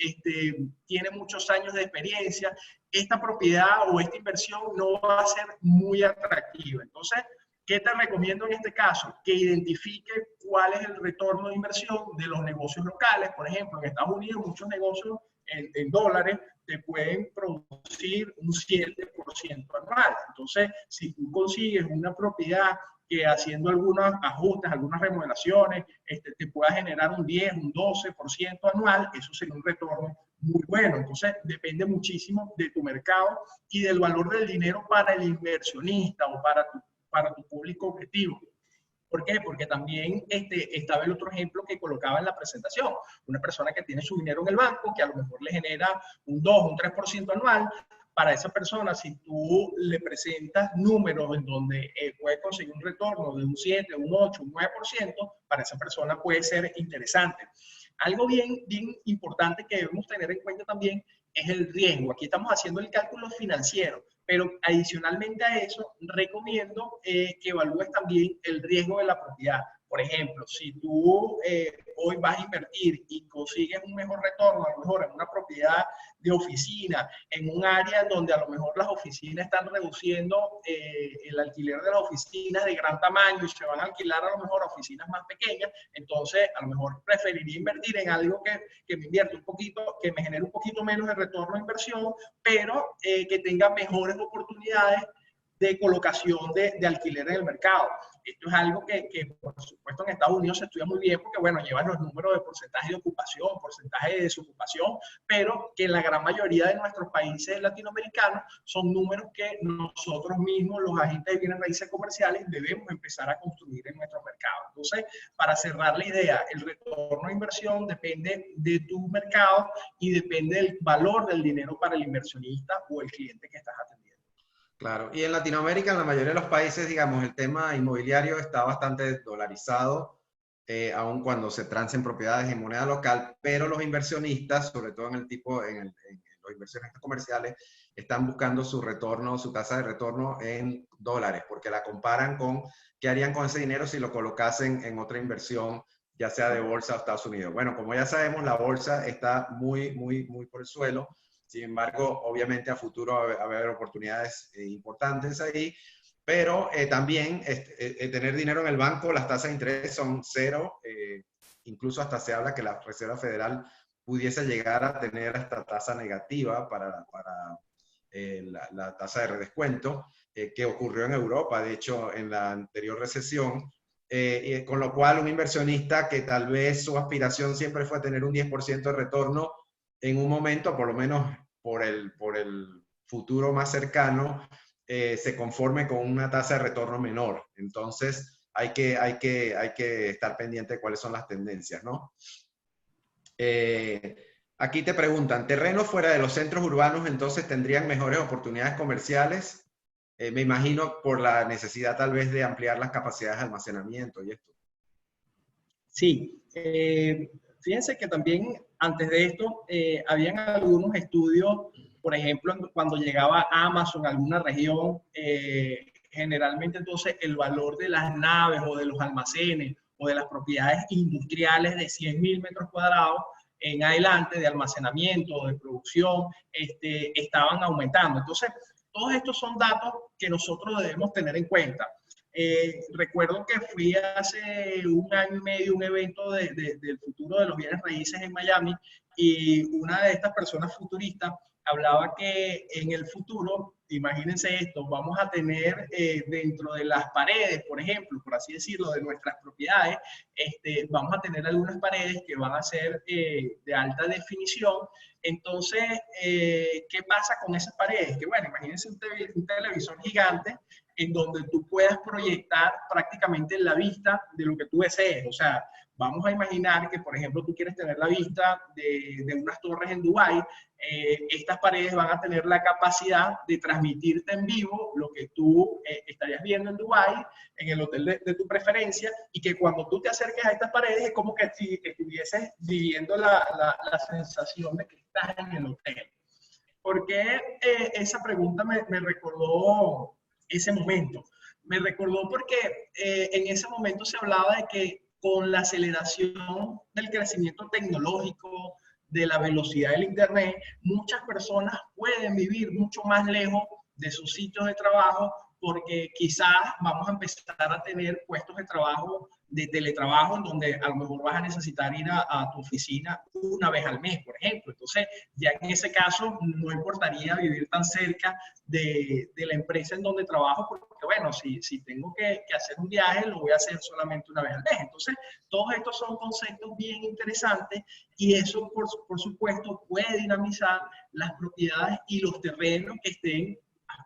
tiene muchos años de experiencia, esta propiedad o esta inversión no va a ser muy atractiva. Entonces, ¿qué te recomiendo en este caso? Que identifique cuál es el retorno de inversión de los negocios locales. Por ejemplo, en Estados Unidos muchos negocios en dólares te pueden producir un 7% anual. Entonces, si tú consigues una propiedad que haciendo algunos ajustes, algunas remodelaciones, te pueda generar un 10, un 12% anual, eso sería un retorno muy bueno. Entonces, depende muchísimo de tu mercado y del valor del dinero para el inversionista o para tu público objetivo. ¿Por qué? Porque también estaba el otro ejemplo que colocaba en la presentación. Una persona que tiene su dinero en el banco, que a lo mejor le genera un 2, un 3% anual, para esa persona, si tú le presentas números en donde puede conseguir un retorno de un 7, un 8, un 9%, para esa persona puede ser interesante. Algo bien importante que debemos tener en cuenta también es el riesgo. Aquí estamos haciendo el cálculo financiero, pero adicionalmente a eso, recomiendo que evalúes también el riesgo de la propiedad. Por ejemplo, si tú hoy vas a invertir y consigues un mejor retorno, a lo mejor en una propiedad de oficina, en un área donde a lo mejor las oficinas están reduciendo el alquiler de las oficinas de gran tamaño y se van a alquilar a lo mejor a oficinas más pequeñas, entonces a lo mejor preferiría invertir en algo que me invierta un poquito, que me genere un poquito menos de retorno de inversión, pero que tenga mejores oportunidades de colocación de alquiler en el mercado. Esto es algo por supuesto, en Estados Unidos se estudia muy bien porque, bueno, llevan los números de porcentaje de ocupación, porcentaje de desocupación, pero que en la gran mayoría de nuestros países latinoamericanos son números que nosotros mismos, los agentes de bienes raíces comerciales, debemos empezar a construir en nuestro mercado. Entonces, para cerrar la idea, el retorno de inversión depende de tu mercado y depende del valor del dinero para el inversionista o el cliente que estás atendiendo. Claro, y en Latinoamérica, en la mayoría de los países, digamos, el tema inmobiliario está bastante dolarizado, aun cuando se transen propiedades en moneda local, pero los inversionistas, sobre todo en los inversionistas comerciales, están buscando su retorno, su tasa de retorno en dólares, porque la comparan con qué harían con ese dinero si lo colocasen en otra inversión, ya sea de bolsa o Estados Unidos. Bueno, como ya sabemos, la bolsa está muy por el suelo. Sin embargo, obviamente a futuro va a haber oportunidades importantes ahí, pero también tener dinero en el banco, las tasas de interés son cero, incluso hasta se habla que la Reserva Federal pudiese llegar a tener hasta tasa negativa para la tasa de redescuento, que ocurrió en Europa, de hecho, en la anterior recesión, con lo cual un inversionista que tal vez su aspiración siempre fue tener un 10% de retorno, en un momento, por lo menos por el futuro más cercano, se conforme con una tasa de retorno menor. Entonces, hay que estar pendiente de cuáles son las tendencias, ¿no? Aquí te preguntan, ¿terrenos fuera de los centros urbanos entonces tendrían mejores oportunidades comerciales? Me imagino por la necesidad tal vez de ampliar las capacidades de almacenamiento y esto. Sí, fíjense que también antes de esto habían algunos estudios, por ejemplo, cuando llegaba Amazon a alguna región, generalmente entonces el valor de las naves o de los almacenes o de las propiedades industriales de 100,000 metros cuadrados en adelante de almacenamiento o de producción estaban aumentando. Entonces, todos estos son datos que nosotros debemos tener en cuenta. Recuerdo que fui hace un año y medio a un evento del futuro de los bienes raíces en Miami y una de estas personas futuristas hablaba que en el futuro, imagínense esto, vamos a tener dentro de las paredes, por ejemplo, por así decirlo, de nuestras propiedades, vamos a tener algunas paredes que van a ser de alta definición. Entonces, ¿qué pasa con esas paredes? Que bueno, imagínense un televisor gigante en donde tú puedas proyectar prácticamente la vista de lo que tú desees. O sea, vamos a imaginar que, por ejemplo, tú quieres tener la vista de unas torres en Dubái. Estas paredes van a tener la capacidad de transmitirte en vivo lo que tú estarías viendo en Dubái, en el hotel de tu preferencia, y que cuando tú te acerques a estas paredes es como que si estuvieses viviendo la sensación de que estás en el hotel. ¿Por qué esa pregunta me recordó ese momento? Me recordó porque en ese momento se hablaba de que con la aceleración del crecimiento tecnológico, de la velocidad del Internet, muchas personas pueden vivir mucho más lejos de sus sitios de trabajo porque quizás vamos a empezar a tener puestos de trabajo, de teletrabajo, en donde a lo mejor vas a necesitar ir a tu oficina una vez al mes, por ejemplo. Entonces, ya en ese caso, no importaría vivir tan cerca de la empresa en donde trabajo, porque bueno, si tengo que hacer un viaje, lo voy a hacer solamente una vez al mes. Entonces, todos estos son conceptos bien interesantes y eso, por supuesto, puede dinamizar las propiedades y los terrenos que estén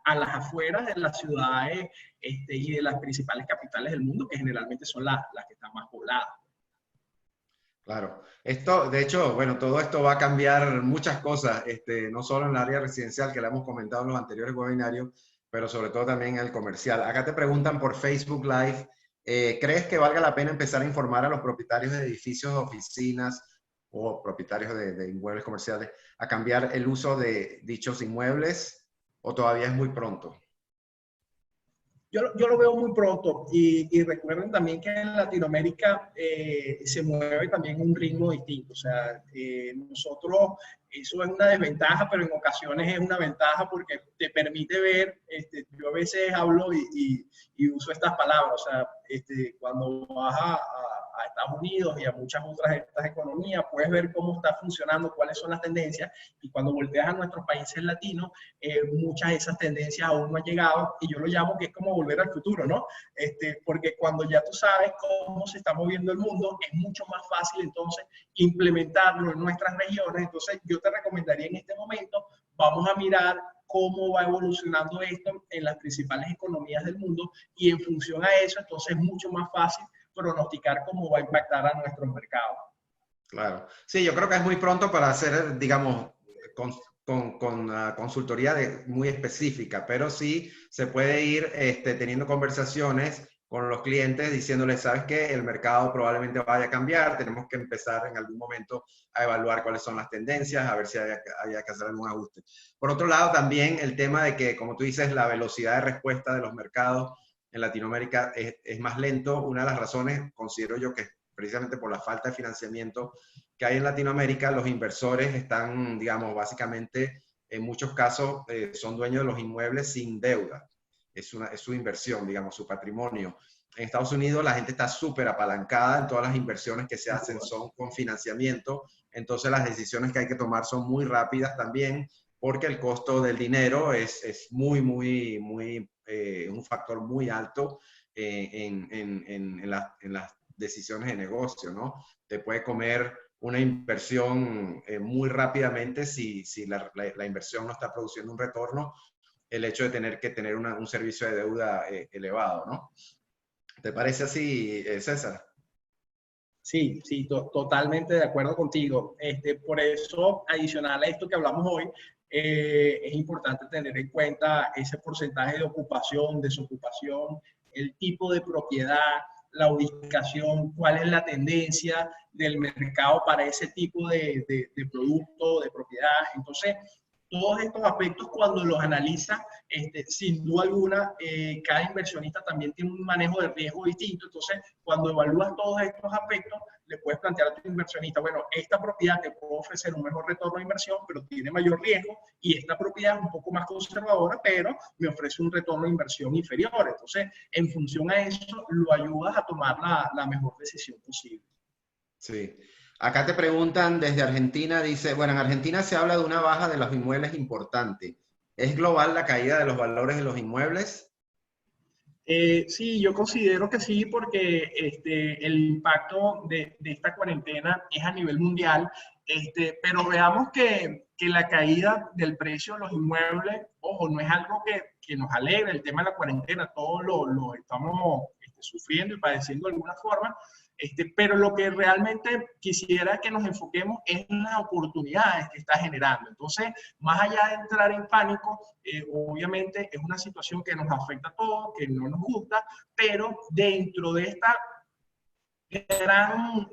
a las afueras de las ciudades y de las principales capitales del mundo, que generalmente son las que están más pobladas. Claro. Esto, de hecho, bueno, todo esto va a cambiar muchas cosas, no solo en el área residencial, que la hemos comentado en los anteriores webinarios, pero sobre todo también en el comercial. Acá te preguntan por Facebook Live, ¿crees que valga la pena empezar a informar a los propietarios de edificios, oficinas o propietarios de inmuebles comerciales a cambiar el uso de dichos inmuebles o todavía es muy pronto? Yo lo veo muy pronto y recuerden también que en Latinoamérica se mueve también un ritmo distinto. O sea, nosotros, eso es una desventaja, pero en ocasiones es una ventaja porque te permite ver, yo a veces hablo y uso estas palabras, o sea, cuando vas a Estados Unidos y a muchas otras de estas economías, puedes ver cómo está funcionando, cuáles son las tendencias, y cuando volteas a nuestros países latinos, muchas de esas tendencias aún no han llegado, y yo lo llamo que es como volver al futuro, ¿no? Porque cuando ya tú sabes cómo se está moviendo el mundo, es mucho más fácil entonces implementarlo en nuestras regiones. Entonces yo te recomendaría en este momento, vamos a mirar cómo va evolucionando esto en las principales economías del mundo, y en función a eso, entonces es mucho más fácil pronosticar cómo va a impactar a nuestros mercados. Claro. Sí, yo creo que es muy pronto para hacer, digamos, con consultoría muy específica, pero sí se puede ir teniendo conversaciones con los clientes diciéndoles, ¿sabes qué? El mercado probablemente vaya a cambiar, tenemos que empezar en algún momento a evaluar cuáles son las tendencias, a ver si hay que hacer algún ajuste. Por otro lado, también el tema de que, como tú dices, la velocidad de respuesta de los mercados en Latinoamérica es más lento. Una de las razones, considero yo, que precisamente por la falta de financiamiento que hay en Latinoamérica, los inversores están, digamos, básicamente, en muchos casos, son dueños de los inmuebles sin deuda. Es su inversión, digamos, su patrimonio. En Estados Unidos la gente está súper apalancada, en todas las inversiones que se hacen son con financiamiento, entonces las decisiones que hay que tomar son muy rápidas también, porque el costo del dinero es muy, un factor muy alto en las decisiones de negocio, ¿no? Te puede comer una inversión muy rápidamente si la inversión no está produciendo un retorno, el hecho de tener que tener un servicio de deuda elevado, ¿no? ¿Te parece así, César? Sí, sí, totalmente de acuerdo contigo. Por eso, adicional a esto que hablamos hoy, es importante tener en cuenta ese porcentaje de ocupación, desocupación, el tipo de propiedad, la ubicación, cuál es la tendencia del mercado para ese tipo de producto, de propiedad. Entonces, todos estos aspectos, cuando los analiza, sin duda alguna, cada inversionista también tiene un manejo de riesgo distinto. Entonces, cuando evalúas todos estos aspectos, le puedes plantear a tu inversionista, bueno, esta propiedad te puede ofrecer un mejor retorno de inversión, pero tiene mayor riesgo, y esta propiedad es un poco más conservadora, pero me ofrece un retorno de inversión inferior. Entonces, en función a eso, lo ayudas a tomar la mejor decisión posible. Sí. Acá te preguntan desde Argentina, dice, bueno, en Argentina se habla de una baja de los inmuebles importante. ¿Es global la caída de los valores de los inmuebles? Sí, yo considero que sí, porque el impacto de esta cuarentena es a nivel mundial, pero veamos que la caída del precio de los inmuebles, ojo, no es algo que nos alegra el tema de la cuarentena, todos lo estamos sufriendo y padeciendo de alguna forma, pero lo que realmente quisiera que nos enfoquemos es en las oportunidades que está generando. Entonces, más allá de entrar en pánico, obviamente es una situación que nos afecta a todos, que no nos gusta, pero dentro de esta gran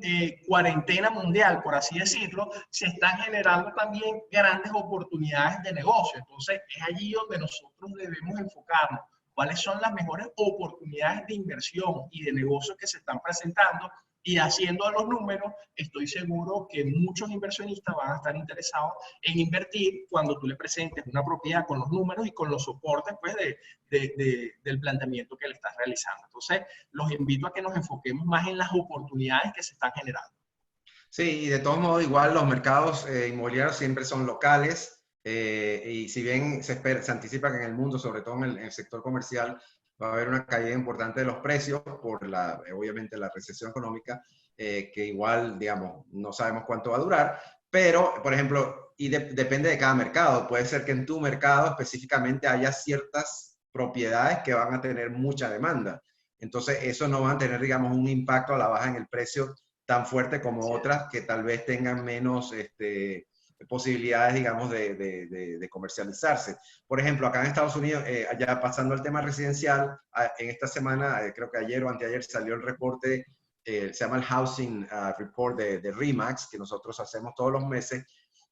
cuarentena mundial, por así decirlo, se están generando también grandes oportunidades de negocio. Entonces, es allí donde nosotros debemos enfocarnos. ¿Cuáles son las mejores oportunidades de inversión y de negocio que se están presentando? Y haciendo los números, estoy seguro que muchos inversionistas van a estar interesados en invertir cuando tú le presentes una propiedad con los números y con los soportes pues, del planteamiento que le estás realizando. Entonces, los invito a que nos enfoquemos más en las oportunidades que se están generando. Sí, y de todos modos, igual los mercados inmobiliarios siempre son locales y si bien se anticipa que en el mundo, sobre todo en el sector comercial, va a haber una caída importante de los precios por obviamente la recesión económica, que igual, digamos, no sabemos cuánto va a durar, pero, por ejemplo, depende de cada mercado. Puede ser que en tu mercado específicamente haya ciertas propiedades que van a tener mucha demanda. Entonces, eso no va a tener, digamos, un impacto a la baja en el precio tan fuerte como otras que tal vez tengan menos posibilidades, digamos, de comercializarse. Por ejemplo, acá en Estados Unidos, allá pasando al tema residencial, en esta semana, creo que ayer o anteayer salió el reporte, se llama el Housing Report de RE/MAX, que nosotros hacemos todos los meses,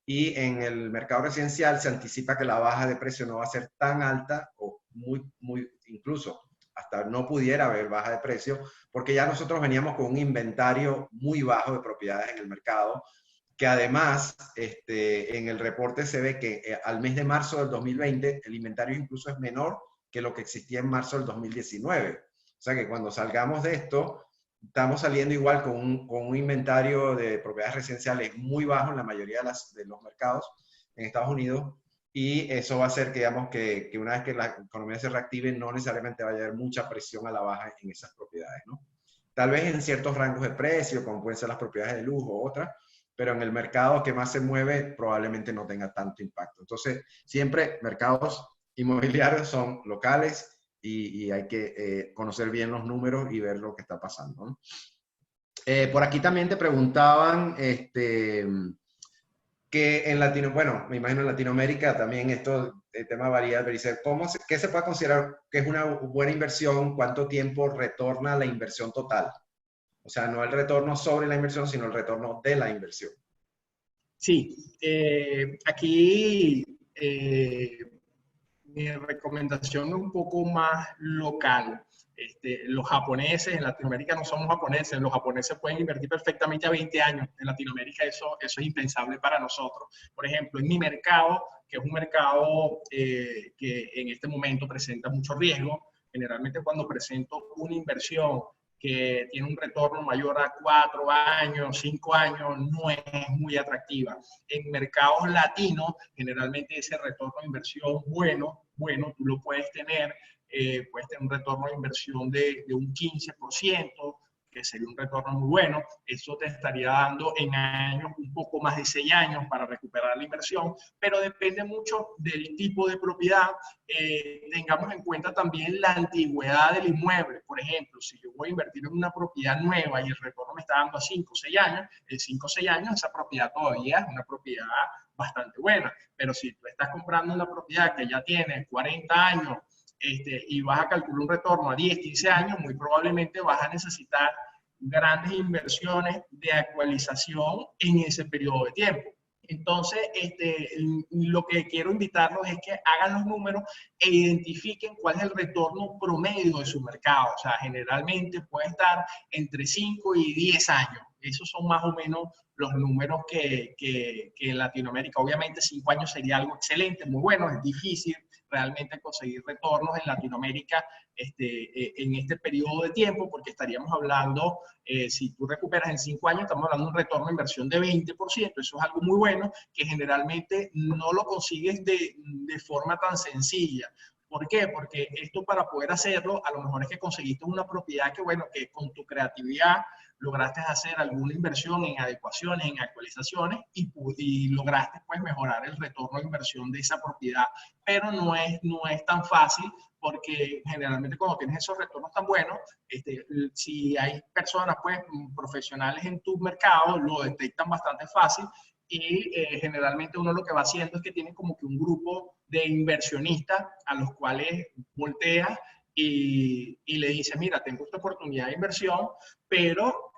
y en el mercado residencial se anticipa que la baja de precio no va a ser tan alta o incluso hasta no pudiera haber baja de precio, porque ya nosotros veníamos con un inventario muy bajo de propiedades en el mercado, que además en el reporte se ve que al mes de marzo del 2020 el inventario incluso es menor que lo que existía en marzo del 2019. O sea que cuando salgamos de esto, estamos saliendo igual con un inventario de propiedades residenciales muy bajo en la mayoría de los mercados en Estados Unidos, y eso va a hacer que, digamos, que una vez que la economía se reactive, no necesariamente vaya a haber mucha presión a la baja en esas propiedades, ¿no? Tal vez en ciertos rangos de precio, como pueden ser las propiedades de lujo o otras, pero en el mercado que más se mueve probablemente no tenga tanto impacto. Entonces, siempre mercados inmobiliarios son locales y hay que conocer bien los números y ver lo que está pasando, ¿no? Por aquí también te preguntaban, que en bueno, me imagino en Latinoamérica también esto, el tema varía, pero dice, ¿qué se puede considerar que es una buena inversión? ¿Cuánto tiempo retorna la inversión total? O sea, no el retorno sobre la inversión, sino el retorno de la inversión. Sí, aquí mi recomendación es un poco más local. Los japoneses, en Latinoamérica no somos japoneses, los japoneses pueden invertir perfectamente a 20 años. En Latinoamérica eso es impensable para nosotros. Por ejemplo, en mi mercado, que es un mercado que en este momento presenta mucho riesgo, generalmente cuando presento una inversión que tiene un retorno mayor a 4 años, 5 años, no es muy atractiva. En mercados latinos, generalmente ese retorno de inversión bueno, tú lo puedes tener un retorno de inversión de un 15%, que sería un retorno muy bueno. Eso te estaría dando en años un poco más de 6 años para recuperar la inversión, pero depende mucho del tipo de propiedad. Tengamos en cuenta también la antigüedad del inmueble. Por ejemplo, si yo voy a invertir en una propiedad nueva y el retorno me está dando a 5 o 6 años, en 5 o 6 años esa propiedad todavía es una propiedad bastante buena. Pero si tú estás comprando una propiedad que ya tiene 40 años, y vas a calcular un retorno a 10, 15 años, muy probablemente vas a necesitar grandes inversiones de actualización en ese periodo de tiempo. Entonces, lo que quiero invitarlos es que hagan los números e identifiquen cuál es el retorno promedio de su mercado. O sea, generalmente puede estar entre 5 y 10 años. Esos son más o menos los números que en Latinoamérica. Obviamente 5 años sería algo excelente, muy bueno, es difícil realmente conseguir retornos en Latinoamérica en este periodo de tiempo, porque estaríamos hablando, si tú recuperas en 5 años, estamos hablando de un retorno de inversión de 20%, eso es algo muy bueno, que generalmente no lo consigues de forma tan sencilla. ¿Por qué? Porque esto para poder hacerlo, a lo mejor es que conseguiste una propiedad que, bueno, que con tu creatividad lograste hacer alguna inversión en adecuaciones, en actualizaciones y lograste pues mejorar el retorno de inversión de esa propiedad. Pero no es tan fácil porque generalmente cuando tienes esos retornos tan buenos, si hay personas pues profesionales en tu mercado, lo detectan bastante fácil y generalmente uno lo que va haciendo es que tiene como que un grupo de inversionistas a los cuales voltea y le dice, mira, tengo esta oportunidad de inversión, pero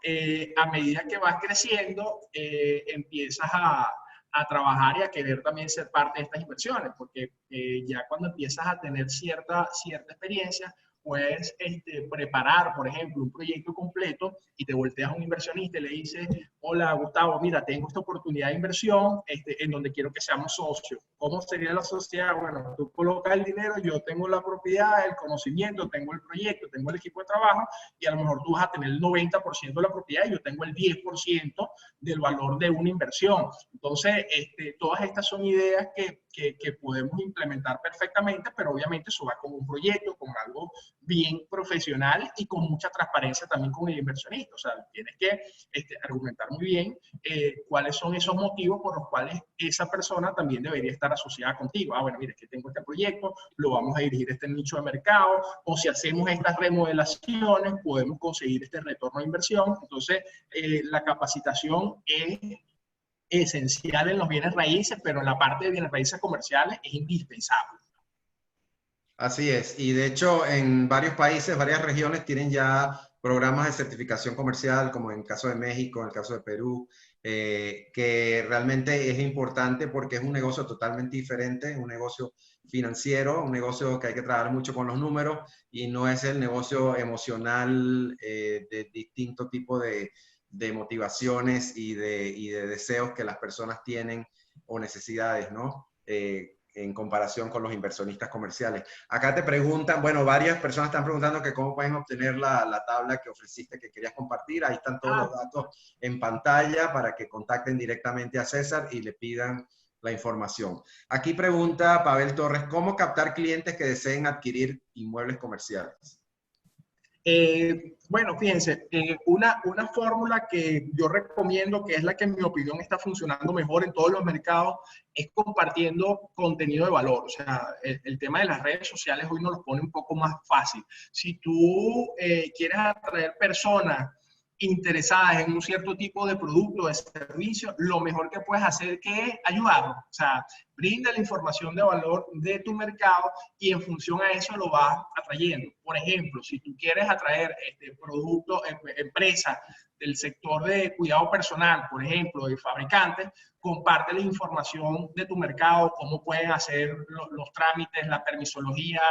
a medida que vas creciendo, empiezas a trabajar y a querer también ser parte de estas inversiones, porque ya cuando empiezas a tener cierta experiencia, puedes preparar, por ejemplo, un proyecto completo y te volteas a un inversionista y le dices, hola Gustavo, mira, tengo esta oportunidad de inversión en donde quiero que seamos socios. ¿Cómo sería la sociedad? Bueno, tú colocas el dinero, yo tengo la propiedad, el conocimiento, tengo el proyecto, tengo el equipo de trabajo y a lo mejor tú vas a tener el 90% de la propiedad y yo tengo el 10% del valor de una inversión. Entonces, todas estas son ideas que podemos implementar perfectamente, pero obviamente eso va con un proyecto, con algo bien profesional y con mucha transparencia también con el inversionista. O sea, tienes que argumentar muy bien cuáles son esos motivos por los cuales esa persona también debería estar asociada contigo. Ah, bueno, mire, que tengo este proyecto, lo vamos a dirigir a este nicho de mercado, o si hacemos estas remodelaciones, podemos conseguir este retorno de inversión. Entonces, la capacitación es esencial en los bienes raíces, pero en la parte de bienes raíces comerciales es indispensable. Así es, y de hecho en varios países, varias regiones tienen ya programas de certificación comercial, como en el caso de México, en el caso de Perú, que realmente es importante porque es un negocio totalmente diferente, un negocio financiero, un negocio que hay que trabajar mucho con los números y no es el negocio emocional de distinto tipo de motivaciones y de deseos que las personas tienen o necesidades, ¿no? En comparación con los inversionistas comerciales. Acá te preguntan, bueno, varias personas están preguntando que cómo pueden obtener la tabla que ofreciste, que querías compartir. Ahí están todos los datos en pantalla para que contacten directamente a César y le pidan la información. Aquí pregunta Pavel Torres, ¿cómo captar clientes que deseen adquirir inmuebles comerciales? Bueno, fíjense, una fórmula que yo recomiendo, que es la que en mi opinión está funcionando mejor en todos los mercados, es compartiendo contenido de valor. O sea, el tema de las redes sociales hoy nos lo pone un poco más fácil. Si tú quieres atraer personas interesadas en un cierto tipo de producto o de servicio, lo mejor que puedes hacer es ayudarlos. O sea, brinda la información de valor de tu mercado y en función a eso lo vas atrayendo. Por ejemplo, si tú quieres atraer productos, empresas del sector de cuidado personal, por ejemplo, de fabricantes, comparte la información de tu mercado, cómo pueden hacer los trámites, la permisología,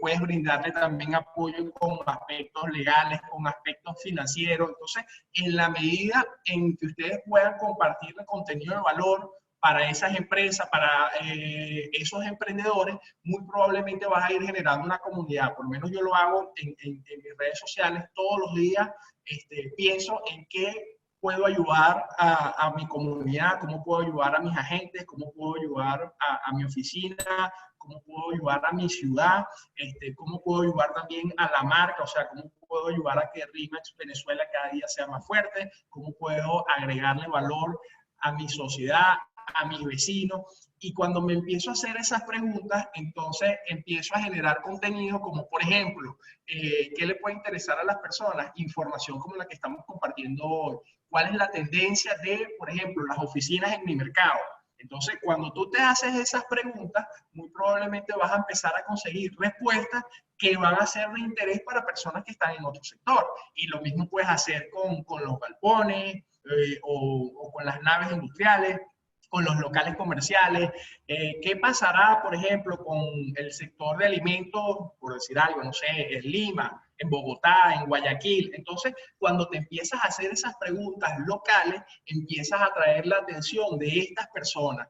puedes brindarle también apoyo con aspectos legales, con aspectos financieros. Entonces, en la medida en que ustedes puedan compartir el contenido de valor para esas empresas, para esos emprendedores, muy probablemente vas a ir generando una comunidad. Por lo menos yo lo hago en mis redes sociales todos los días. Pienso en qué puedo ayudar a mi comunidad, cómo puedo ayudar a mis agentes, cómo puedo ayudar a mi oficina, cómo puedo ayudar a mi ciudad, cómo puedo ayudar también a la marca, o sea, cómo puedo ayudar a que RE/MAX Venezuela cada día sea más fuerte, cómo puedo agregarle valor a mi sociedad, a mis vecinos. Y cuando me empiezo a hacer esas preguntas, entonces empiezo a generar contenido como, por ejemplo, ¿qué le puede interesar a las personas? Información como la que estamos compartiendo hoy. ¿Cuál es la tendencia de, por ejemplo, las oficinas en mi mercado? Entonces, cuando tú te haces esas preguntas, muy probablemente vas a empezar a conseguir respuestas que van a ser de interés para personas que están en otro sector. Y lo mismo puedes hacer con los galpones o con las naves industriales, con los locales comerciales. ¿Qué pasará, por ejemplo, con el sector de alimentos, por decir algo, no sé, en Lima, en Bogotá, en Guayaquil? Entonces, cuando te empiezas a hacer esas preguntas locales, empiezas a atraer la atención de estas personas.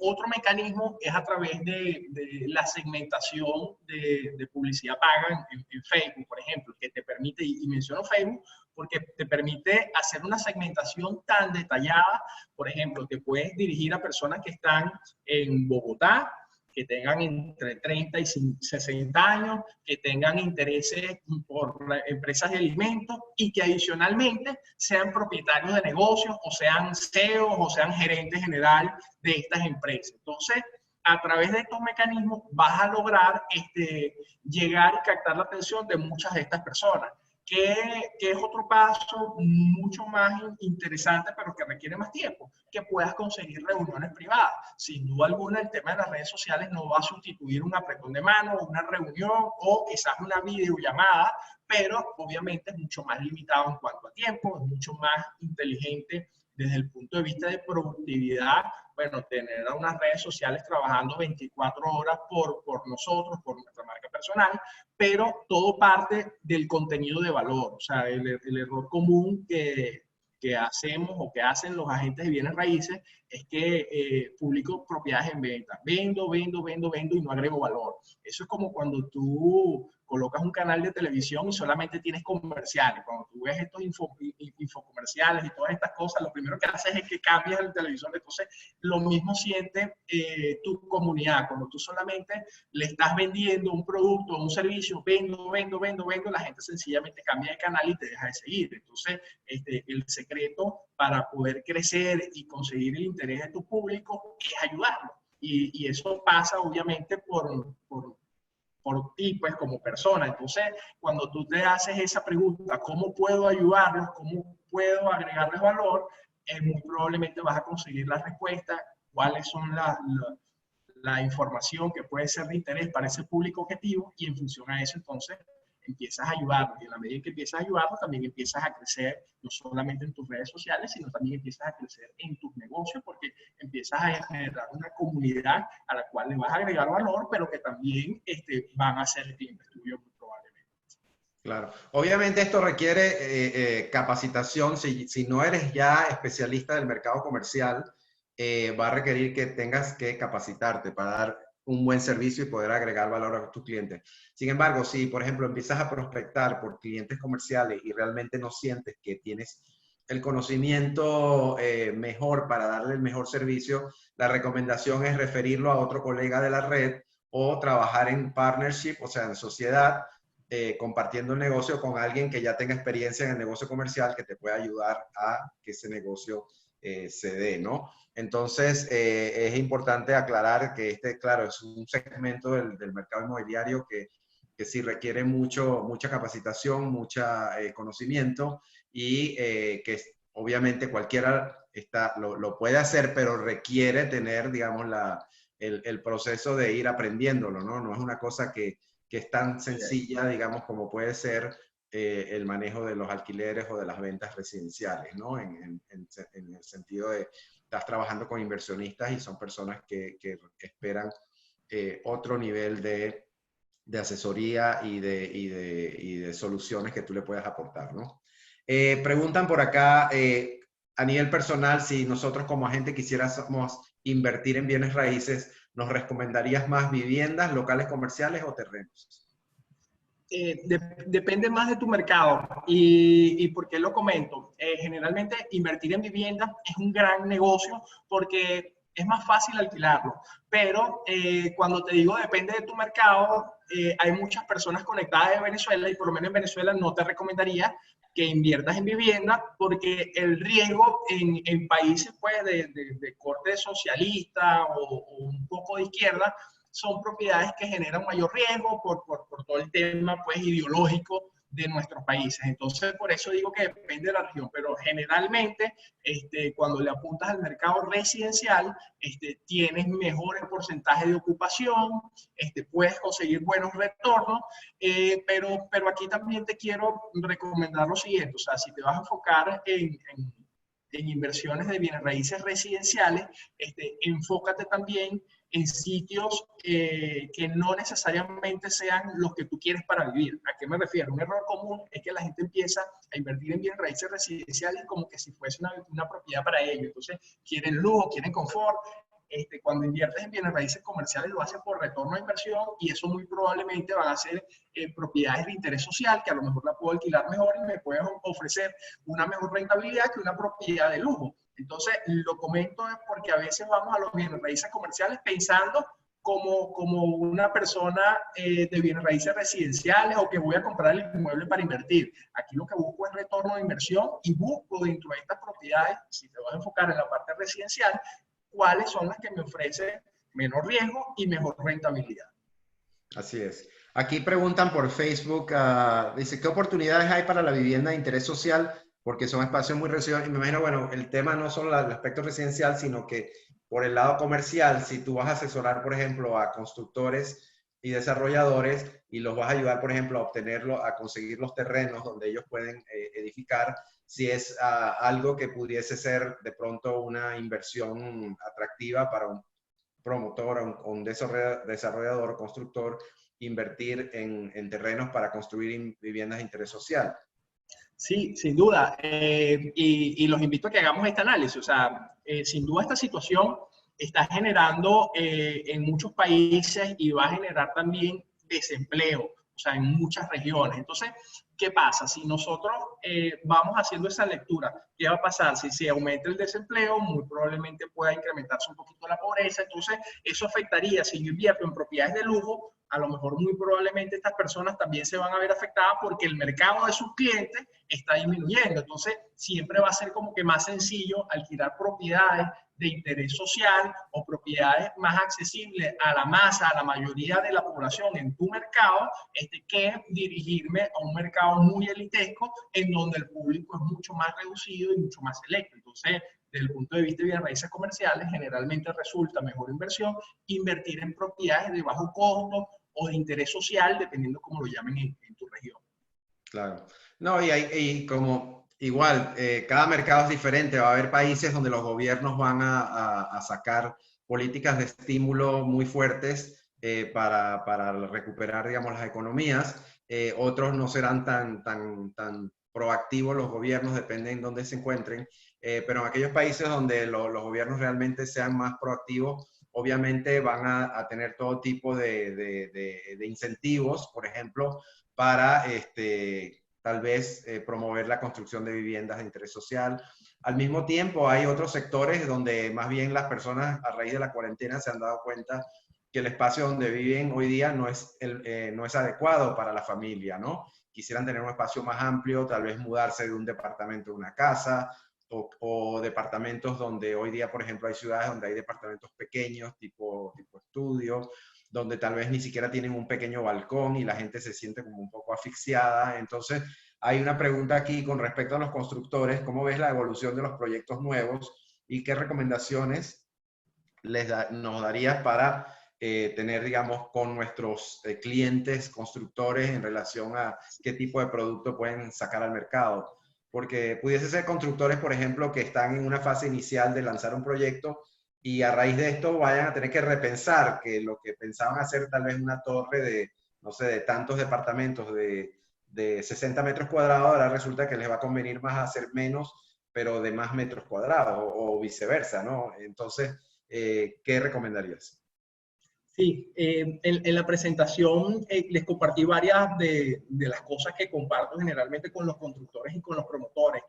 Otro mecanismo es a través de la segmentación de publicidad paga en Facebook, por ejemplo, que te permite, y menciono Facebook, porque te permite hacer una segmentación tan detallada. Por ejemplo, te puedes dirigir a personas que están en Bogotá, que tengan entre 30 y 60 años, que tengan intereses por empresas de alimentos y que adicionalmente sean propietarios de negocios o sean CEOs o sean gerentes general de estas empresas. Entonces, a través de estos mecanismos vas a lograr llegar y captar la atención de muchas de estas personas. Que es otro paso mucho más interesante, pero que requiere más tiempo, que puedas conseguir reuniones privadas. Sin duda alguna, el tema de las redes sociales no va a sustituir un apretón de mano, una reunión o quizás una videollamada, pero obviamente es mucho más limitado en cuanto a tiempo, es mucho más inteligente desde el punto de vista de productividad. Bueno, tener a unas redes sociales trabajando 24 horas por nosotros, por nuestra marca personal, pero todo parte del contenido de valor. O sea, el error común que hacemos o que hacen los agentes de bienes raíces es que publico propiedades en venta. Vendo y no agrego valor. Eso es como cuando tú colocas un canal de televisión y solamente tienes comerciales. Cuando tú ves estos infocomerciales y todas estas cosas, lo primero que haces es que cambias el televisor. Entonces, lo mismo siente tu comunidad. Cuando tú solamente le estás vendiendo un producto o un servicio, vendo, la gente sencillamente cambia de canal y te deja de seguir. Entonces, el secreto para poder crecer y conseguir el interés de tu público es ayudarlo. Y eso pasa obviamente por ti, pues, como persona. Entonces, cuando tú te haces esa pregunta, ¿cómo puedo ayudarlos? ¿Cómo puedo agregarles valor? Muy probablemente vas a conseguir la respuesta, cuáles son la información que puede ser de interés para ese público objetivo, y en función a eso, entonces, empiezas a ayudarlos. Y en la medida en que empiezas a ayudarlos, también empiezas a crecer, no solamente en tus redes sociales, sino también empiezas a crecer en tus negocios, porque empiezas a generar una comunidad a la cual le vas a agregar valor, pero que también van a ser clientes tuyos muy probablemente. Claro. Obviamente esto requiere capacitación. Si no eres ya especialista del mercado comercial, va a requerir que tengas que capacitarte para dar un buen servicio y poder agregar valor a tus clientes. Sin embargo, si, por ejemplo, empiezas a prospectar por clientes comerciales y realmente no sientes que tienes el conocimiento mejor para darle el mejor servicio, la recomendación es referirlo a otro colega de la red o trabajar en partnership, o sea, en sociedad, compartiendo el negocio con alguien que ya tenga experiencia en el negocio comercial, que te pueda ayudar a que ese negocio se dé, ¿no? Entonces, es importante aclarar que claro, es un segmento del mercado inmobiliario que sí requiere mucha capacitación, mucho conocimiento y que obviamente cualquiera lo puede hacer, pero requiere tener, digamos, el proceso de ir aprendiéndolo, ¿no? No es una cosa que es tan sencilla, digamos, como puede ser el manejo de los alquileres o de las ventas residenciales, ¿no? En el sentido de, estás trabajando con inversionistas y son personas que esperan otro nivel de asesoría y de soluciones que tú le puedas aportar, ¿no? Preguntan por acá, a nivel personal, si nosotros como agente quisiéramos invertir en bienes raíces, ¿nos recomendarías más viviendas, locales comerciales o terrenos? Depende más de tu mercado. ¿Y por qué lo comento? Generalmente invertir en vivienda es un gran negocio porque es más fácil alquilarlo. Pero cuando te digo depende de tu mercado, hay muchas personas conectadas de Venezuela y por lo menos en Venezuela no te recomendaría que inviertas en vivienda porque el riesgo en países pues, de corte socialista o un poco de izquierda son propiedades que generan mayor riesgo por todo el tema pues, ideológico de nuestros países. Entonces, por eso digo que depende de la región, pero generalmente cuando le apuntas al mercado residencial, tienes mejores porcentajes de ocupación, puedes conseguir buenos retornos, pero aquí también te quiero recomendar lo siguiente, o sea, si te vas a enfocar en inversiones de bienes raíces residenciales, enfócate también en sitios que no necesariamente sean los que tú quieres para vivir. ¿A qué me refiero? Un error común es que la gente empieza a invertir en bienes raíces residenciales como que si fuese una propiedad para ellos. Entonces, quieren lujo, quieren confort, cuando inviertes en bienes raíces comerciales lo haces por retorno a inversión y eso muy probablemente van a ser propiedades de interés social que a lo mejor la puedo alquilar mejor y me pueden ofrecer una mejor rentabilidad que una propiedad de lujo. Entonces, lo comento es porque a veces vamos a los bienes raíces comerciales pensando como una persona de bienes raíces residenciales o que voy a comprar el inmueble para invertir. Aquí lo que busco es retorno de inversión y busco dentro de estas propiedades, si te vas a enfocar en la parte residencial, cuáles son las que me ofrecen menor riesgo y mejor rentabilidad. Así es. Aquí preguntan por Facebook, dice, ¿qué oportunidades hay para la vivienda de interés social? Porque son espacios muy residenciales. Y me imagino, bueno, el tema no solo el aspecto residencial, sino que por el lado comercial, si tú vas a asesorar, por ejemplo, a constructores y desarrolladores y los vas a ayudar, por ejemplo, a obtenerlo, a conseguir los terrenos donde ellos pueden edificar, si es algo que pudiese ser de pronto una inversión atractiva para un promotor o un desarrollador o constructor invertir en terrenos para construir viviendas de interés social. Sí, sin duda. Y los invito a que hagamos este análisis. O sea, sin duda esta situación está generando en muchos países y va a generar también desempleo, o sea, en muchas regiones. Entonces, ¿qué pasa? Si nosotros vamos haciendo esa lectura, ¿qué va a pasar? Si se aumenta el desempleo, muy probablemente pueda incrementarse un poquito la pobreza. Entonces, eso afectaría, si yo invierto en propiedades de lujo, a lo mejor muy probablemente estas personas también se van a ver afectadas porque el mercado de sus clientes está disminuyendo. Entonces, siempre va a ser como que más sencillo alquilar propiedades de interés social o propiedades más accesibles a la masa, a la mayoría de la población en tu mercado, que dirigirme a un mercado muy elitesco en donde el público es mucho más reducido y mucho más selecto. Entonces, desde el punto de vista de bienes raíces comerciales, generalmente resulta mejor inversión invertir en propiedades de bajo costo o de interés social, dependiendo cómo lo llamen en tu región. Claro. No, y como igual, cada mercado es diferente. Va a haber países donde los gobiernos van a sacar políticas de estímulo muy fuertes para recuperar, digamos, las economías. Otros no serán tan proactivos los gobiernos, depende en dónde se encuentren. Pero en aquellos países donde los gobiernos realmente sean más proactivos, obviamente van a tener todo tipo de incentivos, por ejemplo, para tal vez promover la construcción de viviendas de interés social. Al mismo tiempo, hay otros sectores donde más bien las personas a raíz de la cuarentena se han dado cuenta que el espacio donde viven hoy día no es adecuado para la familia, ¿no? Quisieran tener un espacio más amplio, tal vez mudarse de un departamento a una casa, o departamentos donde hoy día, por ejemplo, hay ciudades donde hay departamentos pequeños, tipo estudio, donde tal vez ni siquiera tienen un pequeño balcón y la gente se siente como un poco asfixiada. Entonces, hay una pregunta aquí con respecto a los constructores. ¿Cómo ves la evolución de los proyectos nuevos y qué recomendaciones nos darías para tener, digamos, con nuestros clientes constructores en relación a qué tipo de producto pueden sacar al mercado? Porque pudiese ser constructores, por ejemplo, que están en una fase inicial de lanzar un proyecto y a raíz de esto vayan a tener que repensar que lo que pensaban hacer tal vez una torre de, no sé, de tantos departamentos de 60 metros cuadrados, ahora resulta que les va a convenir más hacer menos, pero de más metros cuadrados o viceversa, ¿no? Entonces, ¿qué recomendarías? Sí, en la presentación les compartí varias de las cosas que comparto generalmente con los constructores y con los promotores.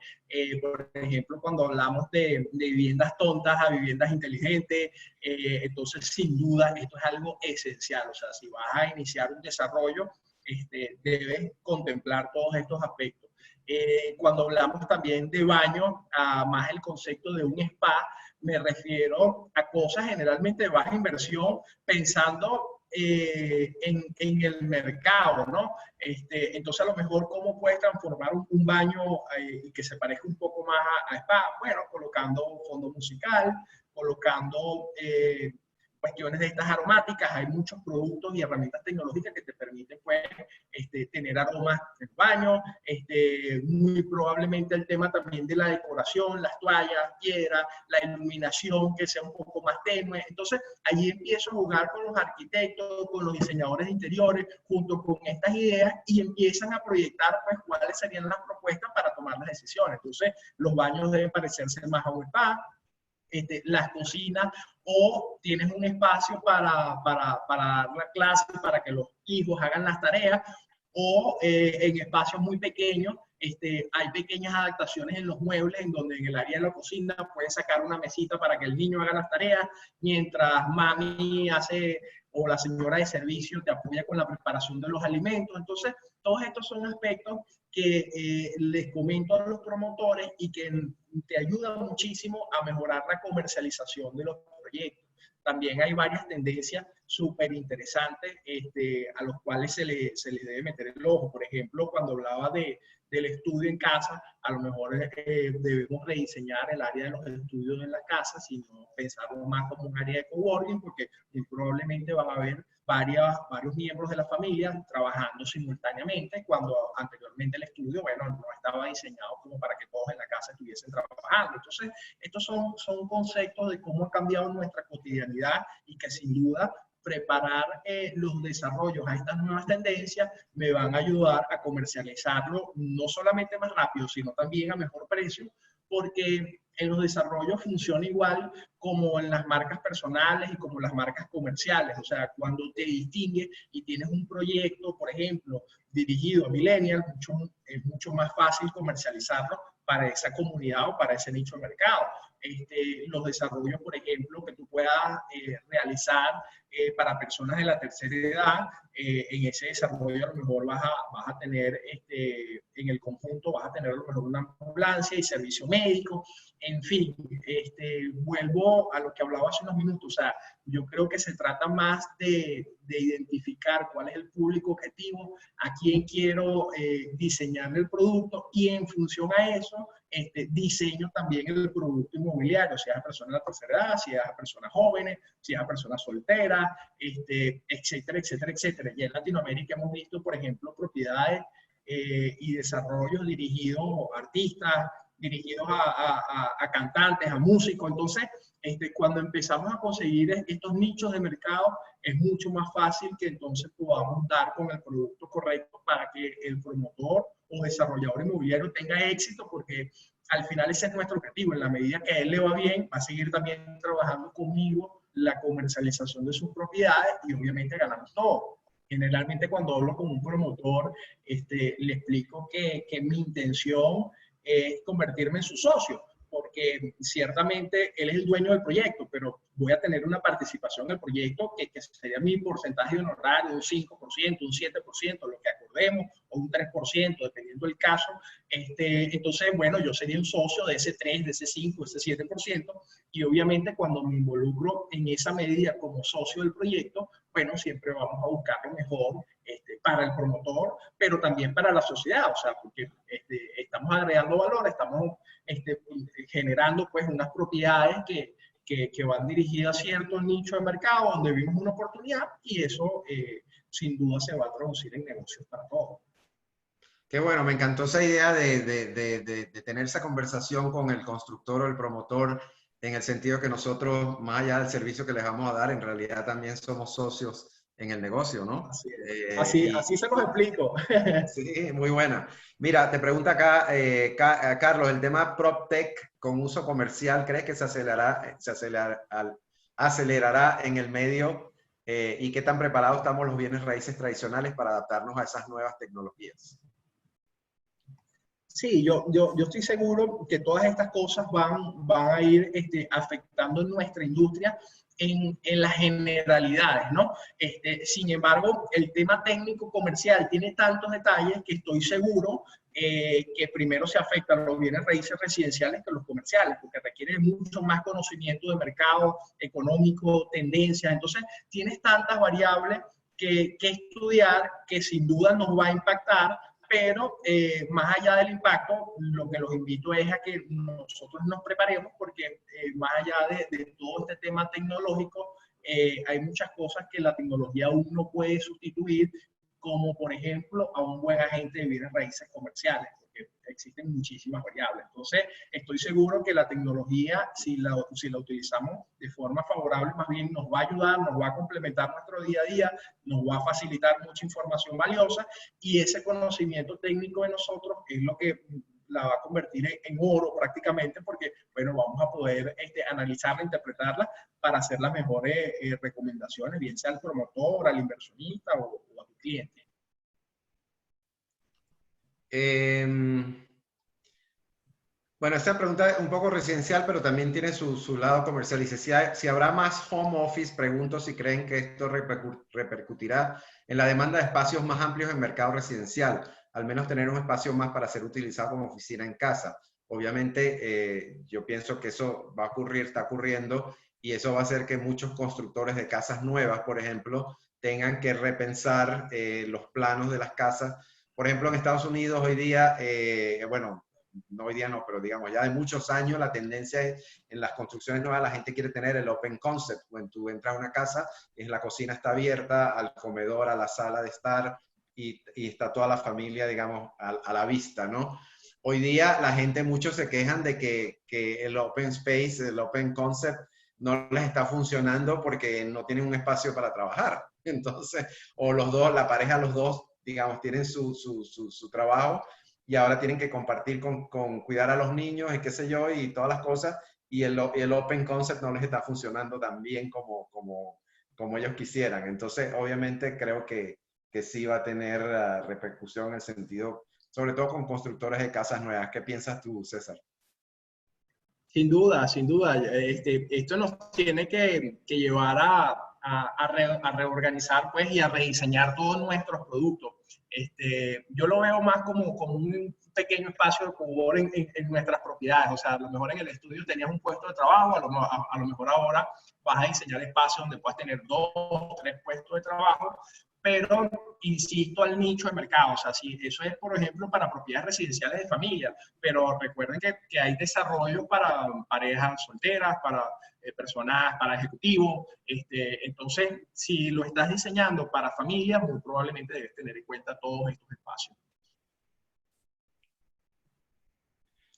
Por ejemplo, cuando hablamos de viviendas tontas a viviendas inteligentes, entonces sin duda esto es algo esencial. O sea, si vas a iniciar un desarrollo, debes contemplar todos estos aspectos. Cuando hablamos también de baño, más el concepto de un spa, me refiero a cosas generalmente de baja inversión, pensando en el mercado, ¿no? Entonces, a lo mejor, ¿cómo puedes transformar un baño que se parezca un poco más a spa? Bueno, colocando fondo musical, colocando cuestiones de estas aromáticas. Hay muchos productos y herramientas tecnológicas que te permiten, pues, tener aromas en el baño. Muy probablemente el tema también de la decoración, las toallas, piedra, la iluminación que sea un poco más tenue. Entonces, allí empiezo a jugar con los arquitectos, con los diseñadores de interiores, junto con estas ideas y empiezan a proyectar, pues, cuáles serían las propuestas para tomar las decisiones. Entonces, los baños deben parecerse más a un spa, las cocinas, o tienes un espacio para dar la clase, para que los hijos hagan las tareas, o en espacios muy pequeños. Hay pequeñas adaptaciones en los muebles en donde en el área de la cocina puedes sacar una mesita para que el niño haga las tareas, mientras mami hace, o la señora de servicio te apoya con la preparación de los alimentos. Entonces, todos estos son aspectos que les comento a los promotores y que te ayudan muchísimo a mejorar la comercialización de los proyectos. También hay varias tendencias súper interesantes a los cuales se les debe meter el ojo. Por ejemplo, cuando hablaba del estudio en casa, a lo mejor debemos rediseñar el área de los estudios en la casa, sino pensarlo más como un área de coworking, porque probablemente van a haber varios miembros de la familia trabajando simultáneamente, cuando anteriormente el estudio, bueno, no estaba diseñado como para que todos en la casa estuviesen trabajando. Entonces, estos son conceptos de cómo ha cambiado nuestra cotidianidad y que sin duda preparar los desarrollos a estas nuevas tendencias me van a ayudar a comercializarlo no solamente más rápido, sino también a mejor precio, porque en los desarrollos funciona igual como en las marcas personales y como las marcas comerciales. O sea, cuando te distingues y tienes un proyecto, por ejemplo, dirigido a millennials, es mucho más fácil comercializarlo para esa comunidad o para ese nicho de mercado. Los desarrollos, por ejemplo, que tú puedas realizar para personas de la tercera edad, en ese desarrollo a lo mejor vas a tener, en el conjunto vas a tener a lo mejor una ambulancia y servicio médico. En fin, vuelvo a lo que hablaba hace unos minutos. O sea, yo creo que se trata más de identificar cuál es el público objetivo, a quién quiero diseñar el producto, y en función a eso, diseño también el producto inmobiliario, si es a personas de la tercera edad, si es a personas jóvenes, si es a personas solteras, etcétera, etcétera, etcétera. Y en Latinoamérica hemos visto, por ejemplo, propiedades y desarrollos dirigidos a artistas, dirigidos a cantantes, a músicos. Entonces, cuando empezamos a conseguir estos nichos de mercado, es mucho más fácil que entonces podamos dar con el producto correcto para que el promotor o desarrollador inmobiliario tenga éxito, porque al final ese es nuestro objetivo. En la medida que a él le va bien, va a seguir también trabajando conmigo la comercialización de sus propiedades y obviamente ganamos todo. Generalmente cuando hablo con un promotor, le explico que mi intención es convertirme en su socio, porque ciertamente él es el dueño del proyecto, pero voy a tener una participación en el proyecto que sería mi porcentaje de honorario, un 5%, un 7%, lo que acordemos, o un 3%, dependiendo del caso. Entonces, bueno, yo sería un socio de ese 3, de ese 5, de ese 7%, y obviamente cuando me involucro en esa medida como socio del proyecto, bueno, siempre vamos a buscar lo mejor para el promotor, pero también para la sociedad. O sea, porque estamos agregando valor, estamos generando pues unas propiedades que van dirigidas a cierto nicho de mercado donde vimos una oportunidad, y eso sin duda se va a traducir en negocios para todos. Qué bueno, me encantó esa idea de tener esa conversación con el constructor o el promotor, en el sentido que nosotros, más allá del servicio que les vamos a dar, en realidad también somos socios en el negocio, ¿no? Así se los explico. Sí, muy buena. Mira, te pregunta acá, Carlos, el tema PropTech con uso comercial, ¿crees que se acelerará en el medio? ¿Y qué tan preparados estamos los bienes raíces tradicionales para adaptarnos a esas nuevas tecnologías? Sí, yo estoy seguro que todas estas cosas van a ir afectando nuestra industria en las generalidades, ¿no? Sin embargo, el tema técnico comercial tiene tantos detalles que estoy seguro que primero se afectan los bienes raíces residenciales que los comerciales, porque requiere mucho más conocimiento de mercado económico, tendencias. Entonces, tienes tantas variables que estudiar, que sin duda nos va a impactar. Pero más allá del impacto, lo que los invito es a que nosotros nos preparemos, porque más allá de todo este tema tecnológico, hay muchas cosas que la tecnología aún no puede sustituir, como por ejemplo a un buen agente de bienes raíces comerciales, porque existen muchísimas variables. Entonces, estoy seguro que la tecnología, si la utilizamos de forma favorable, más bien nos va a ayudar, nos va a complementar nuestro día a día, nos va a facilitar mucha información valiosa, y ese conocimiento técnico de nosotros es lo que la va a convertir en oro prácticamente porque, bueno, vamos a poder analizarla, interpretarla para hacer las mejores recomendaciones, bien sea al promotor, al inversionista o a tu cliente. Bueno, esta pregunta es un poco residencial, pero también tiene su lado comercial. Dice, si habrá más home office, pregunto si creen que esto repercutirá en la demanda de espacios más amplios en mercado residencial, al menos tener un espacio más para ser utilizado como oficina en casa. Obviamente, yo pienso que eso va a ocurrir, está ocurriendo, y eso va a hacer que muchos constructores de casas nuevas, por ejemplo, tengan que repensar los planos de las casas. Por ejemplo, en Estados Unidos hoy día, bueno, no hoy día no, pero digamos, ya de muchos años la tendencia es, en las construcciones nuevas la gente quiere tener el open concept. Cuando tú entras a una casa, la cocina está abierta al comedor, a la sala de estar y está toda la familia, digamos, a la vista, ¿no? Hoy día la gente, muchos se quejan de que el open space, el open concept no les está funcionando porque no tienen un espacio para trabajar. Entonces, o los dos, la pareja, los dos, digamos, tienen su trabajo y ahora tienen que compartir con cuidar a los niños y qué sé yo y todas las cosas y el open concept no les está funcionando tan bien como ellos quisieran. Entonces, obviamente creo que sí va a tener repercusión en el sentido, sobre todo con constructores de casas nuevas. ¿Qué piensas tú, César? Sin duda, sin duda. Esto nos tiene que llevar a reorganizar pues, y a rediseñar todos nuestros productos. Yo lo veo más como un pequeño espacio de coworking en nuestras propiedades. O sea, a lo mejor en el estudio tenías un puesto de trabajo, a lo mejor ahora vas a diseñar espacios donde puedas tener 2 o 3 puestos de trabajo, pero insisto al nicho de mercado. O sea, si eso es, por ejemplo, para propiedades residenciales de familia, pero recuerden que hay desarrollo para parejas solteras, para personas, para ejecutivos. Entonces, si lo estás diseñando para familias, muy probablemente debes tener en cuenta todos estos espacios.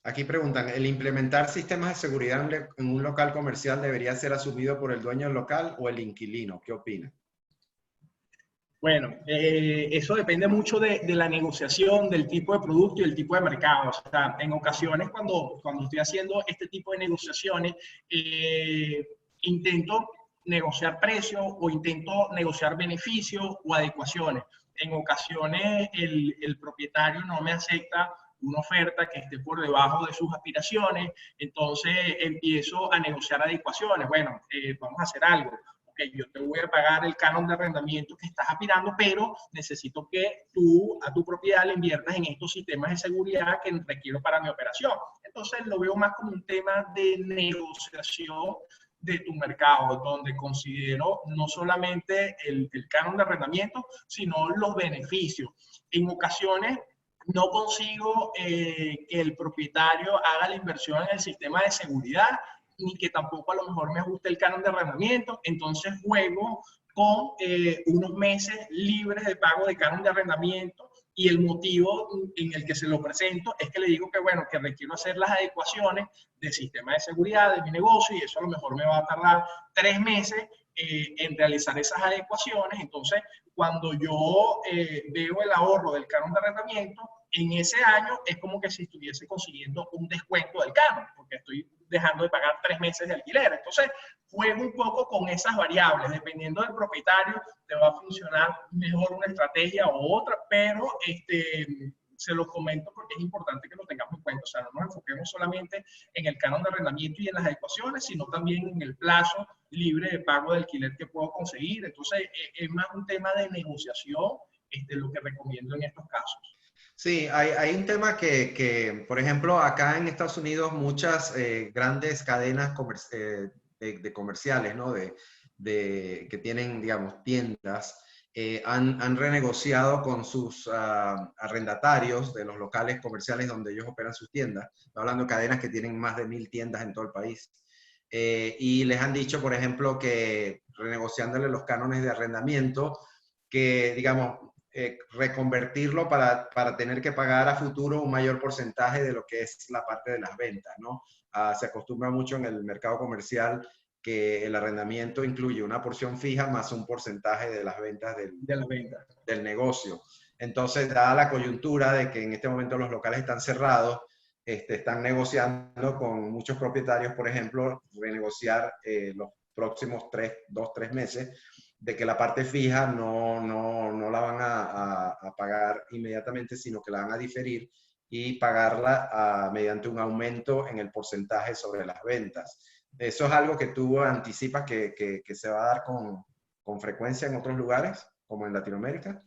Aquí preguntan, ¿el implementar sistemas de seguridad en un local comercial debería ser asumido por el dueño del local o el inquilino? ¿Qué opina? Bueno, eso depende mucho de la negociación, del tipo de producto y el tipo de mercado. O sea, en ocasiones cuando estoy haciendo este tipo de negociaciones, intento negociar precios o intento negociar beneficios o adecuaciones. En ocasiones el propietario no me acepta una oferta que esté por debajo de sus aspiraciones, entonces empiezo a negociar adecuaciones. Bueno, vamos a hacer algo. Okay, yo te voy a pagar el canon de arrendamiento que estás aspirando, pero necesito que tú a tu propiedad le inviertas en estos sistemas de seguridad que requiero para mi operación. Entonces lo veo más como un tema de negociación de tu mercado, donde considero no solamente el canon de arrendamiento, sino los beneficios. En ocasiones no consigo que el propietario haga la inversión en el sistema de seguridad, ni que tampoco a lo mejor me ajuste el canon de arrendamiento, entonces juego con unos meses libres de pago de canon de arrendamiento y el motivo en el que se lo presento es que le digo que, bueno, que requiero hacer las adecuaciones del sistema de seguridad de mi negocio y eso a lo mejor me va a tardar 3 meses en realizar esas adecuaciones. Entonces, cuando yo veo el ahorro del canon de arrendamiento, en ese año es como que si estuviese consiguiendo un descuento del canon, porque estoy dejando de pagar 3 meses de alquiler. Entonces, juego un poco con esas variables. Dependiendo del propietario, te va a funcionar mejor una estrategia u otra, pero se los comento porque es importante que lo tengamos en cuenta. O sea, no nos enfoquemos solamente en el canon de arrendamiento y en las adecuaciones, sino también en el plazo libre de pago de alquiler que puedo conseguir. Entonces, es más un tema de negociación lo que recomiendo en estos casos. Sí, hay un tema por ejemplo, acá en Estados Unidos muchas grandes cadenas de comerciales, ¿no? Que tienen, digamos, tiendas, han renegociado con sus arrendatarios de los locales comerciales donde ellos operan sus tiendas. Estoy hablando de cadenas que tienen más de 1000 tiendas en todo el país. Y les han dicho, por ejemplo, que renegociándole los cánones de arrendamiento, que, digamos, reconvertirlo para tener que pagar a futuro un mayor porcentaje de lo que es la parte de las ventas, ¿no? Se acostumbra mucho en el mercado comercial que el arrendamiento incluye una porción fija más un porcentaje de las ventas del negocio. Entonces, dada la coyuntura de que en este momento los locales están cerrados, están negociando con muchos propietarios, por ejemplo, renegociar los próximos 2, 3 meses, de que la parte fija no la van a pagar inmediatamente, sino que la van a diferir y pagarla mediante un aumento en el porcentaje sobre las ventas. ¿Eso es algo que tú anticipas que se va a dar con frecuencia en otros lugares, como en Latinoamérica?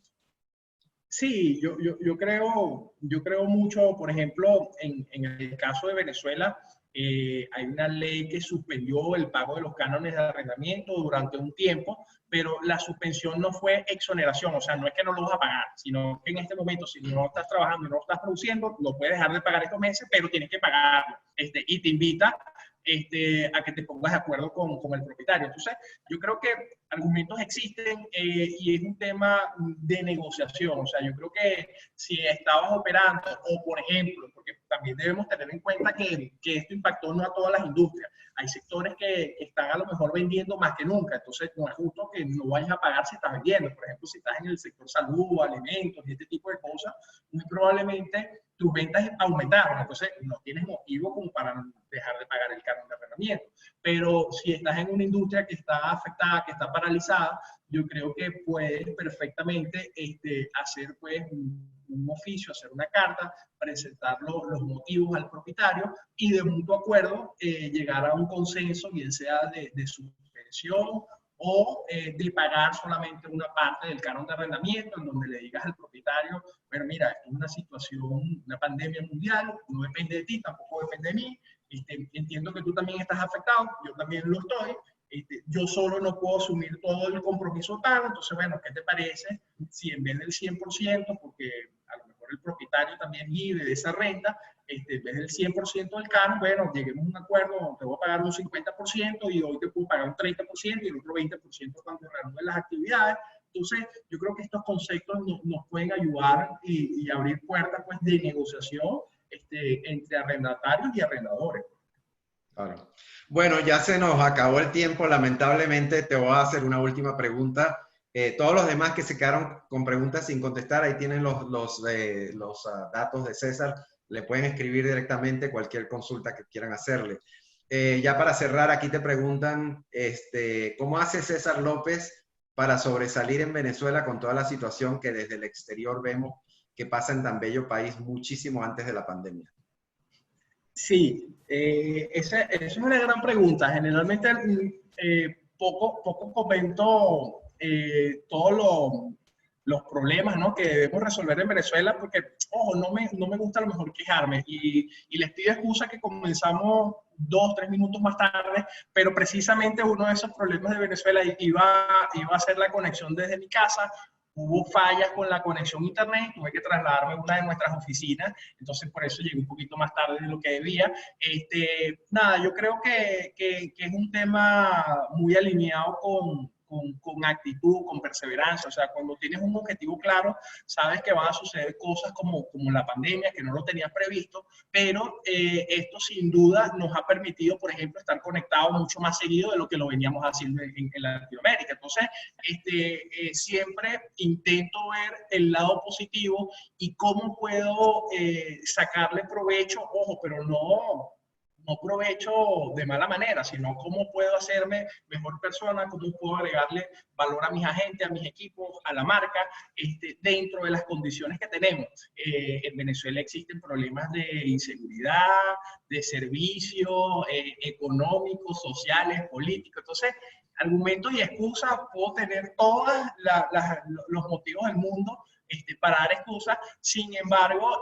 Sí, yo creo mucho, por ejemplo, en el caso de Venezuela, hay una ley que suspendió el pago de los cánones de arrendamiento durante un tiempo, pero la suspensión no fue exoneración, o sea, no es que no lo vas a pagar, sino que en este momento, si no estás trabajando y no estás produciendo, lo puedes dejar de pagar estos meses, pero tienes que pagarlo. Y te invita a que te pongas de acuerdo con el propietario. Entonces, yo creo que argumentos existen y es un tema de negociación. O sea, yo creo que si estabas operando, o por ejemplo, porque también debemos tener en cuenta que esto impactó no a todas las industrias. Hay sectores que están a lo mejor vendiendo más que nunca, entonces no es justo que no vayas a pagar si estás vendiendo. Por ejemplo, si estás en el sector salud, alimentos y este tipo de cosas, muy probablemente tus ventas aumentaron, entonces no tienes motivo como para dejar de pagar el canon de arrendamiento. Pero si estás en una industria que está afectada, que está paralizada, yo creo que puedes perfectamente hacer pues un oficio, hacer una carta, presentar los motivos al propietario y de mutuo acuerdo llegar a un consenso, bien sea de suspensión o de pagar solamente una parte del canon de arrendamiento, en donde le digas al propietario, pero mira, esto es una situación, una pandemia mundial, no depende de ti, tampoco depende de mí, entiendo que tú también estás afectado, yo también lo estoy, yo solo no puedo asumir todo el compromiso de pago, entonces, bueno, ¿qué te parece si en vez del 100%, porque a lo mejor el propietario también vive de esa renta, en vez del 100% del canon, bueno, lleguemos a un acuerdo, te voy a pagar un 50% y hoy te puedo pagar un 30% y el otro 20% cuando reanuden las actividades. Entonces, yo creo que estos conceptos nos pueden ayudar y abrir puertas pues, de negociación entre arrendatarios y arrendadores. Claro. Bueno, ya se nos acabó el tiempo. Lamentablemente te voy a hacer una última pregunta. Todos los demás que se quedaron con preguntas sin contestar, ahí tienen los datos de César. Le pueden escribir directamente cualquier consulta que quieran hacerle. Ya para cerrar, aquí te preguntan, ¿cómo hace César López para sobresalir en Venezuela con toda la situación que desde el exterior vemos que pasa en tan bello país muchísimo antes de la pandemia? Sí, esa es una gran pregunta. Generalmente poco comento todos los problemas, ¿no?, que debemos resolver en Venezuela, porque, ojo, no me gusta a lo mejor quejarme y les pido excusa que comenzamos 2, 3 minutos más tarde, pero precisamente uno de esos problemas de Venezuela iba a ser la conexión desde mi casa. Hubo fallas con la conexión a internet, tuve que trasladarme a una de nuestras oficinas, entonces por eso llegué un poquito más tarde de lo que debía. Nada, yo creo que es un tema muy alineado con actitud, con perseverancia. O sea, cuando tienes un objetivo claro, sabes que van a suceder cosas como la pandemia, que no lo tenías previsto, pero esto sin duda nos ha permitido, por ejemplo, estar conectados mucho más seguido de lo que lo veníamos haciendo en Latinoamérica. Entonces, siempre intento ver el lado positivo y cómo puedo sacarle provecho, ojo, pero no provecho de mala manera, sino cómo puedo hacerme mejor persona, cómo puedo agregarle valor a mis agentes, a mis equipos, a la marca, dentro de las condiciones que tenemos. En Venezuela existen problemas de inseguridad, de servicios económicos, sociales, políticos. Entonces, argumentos y excusas, puedo tener todos los motivos del mundo para dar excusas. Sin embargo,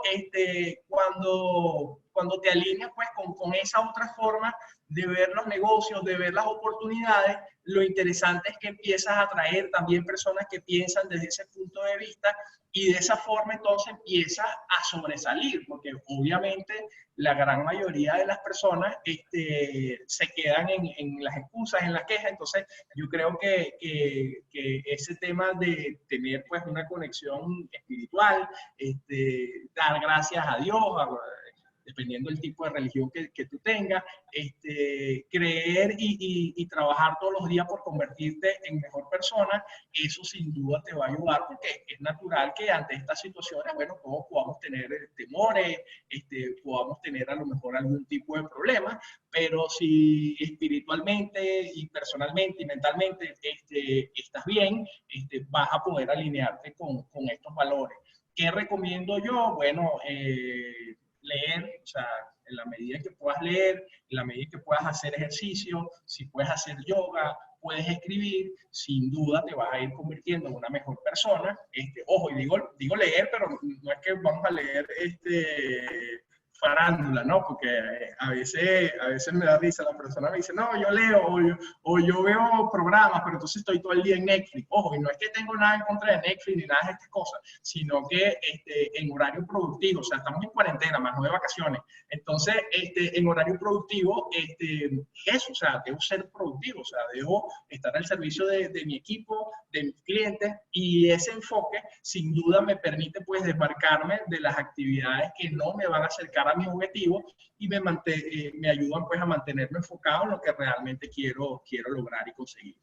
cuando te alineas pues, con esa otra forma de ver los negocios, de ver las oportunidades, lo interesante es que empiezas a atraer también personas que piensan desde ese punto de vista y de esa forma entonces empiezas a sobresalir, porque obviamente la gran mayoría de las personas se quedan en las excusas, en las quejas. Entonces yo creo que ese tema de tener pues una conexión espiritual, dar gracias a Dios, dependiendo del tipo de religión que tú tengas, creer y trabajar todos los días por convertirte en mejor persona, eso sin duda te va a ayudar, porque es natural que ante estas situaciones, bueno, todos podamos tener temores, podamos tener a lo mejor algún tipo de problema, pero si espiritualmente y personalmente y mentalmente estás bien, vas a poder alinearte con estos valores. ¿Qué recomiendo yo? Bueno, leer, o sea, en la medida en que puedas leer, en la medida en que puedas hacer ejercicio, si puedes hacer yoga, puedes escribir, sin duda te vas a ir convirtiendo en una mejor persona. Ojo, y digo leer, pero no es que vamos a leer farándula, ¿no? Porque a veces me da risa, la persona me dice, no, yo leo o yo veo programas, pero entonces estoy todo el día en Netflix. Ojo, y no es que tengo nada en contra de Netflix ni nada de estas cosas, sino que en horario productivo, o sea, estamos en cuarentena, más no de vacaciones. Entonces, en horario productivo, eso, o sea, debo ser productivo, o sea, debo estar al servicio de mi equipo, de mis clientes, y ese enfoque sin duda me permite pues desmarcarme de las actividades que no me van a acercar a mis objetivos y me ayudan pues a mantenerme enfocado en lo que realmente quiero lograr y conseguir.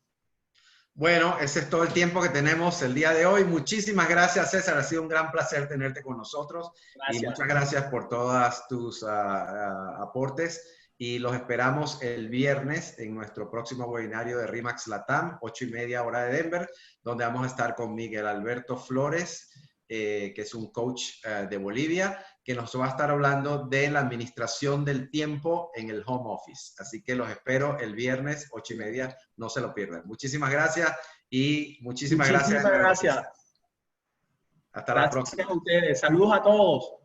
Bueno, ese es todo el tiempo que tenemos el día de hoy. Muchísimas gracias, César. Ha sido un gran placer tenerte con nosotros. Gracias. Y muchas gracias por todas tus aportes. Y los esperamos el viernes en nuestro próximo webinario de RE/MAX LATAM, 8:30 hora de Denver, donde vamos a estar con Miguel Alberto Flores, que es un coach de Bolivia, que nos va a estar hablando de la administración del tiempo en el home office. Así que los espero el viernes, 8:30, no se lo pierdan. Muchísimas gracias y muchísimas gracias. Hasta la próxima. Gracias a ustedes. Saludos a todos.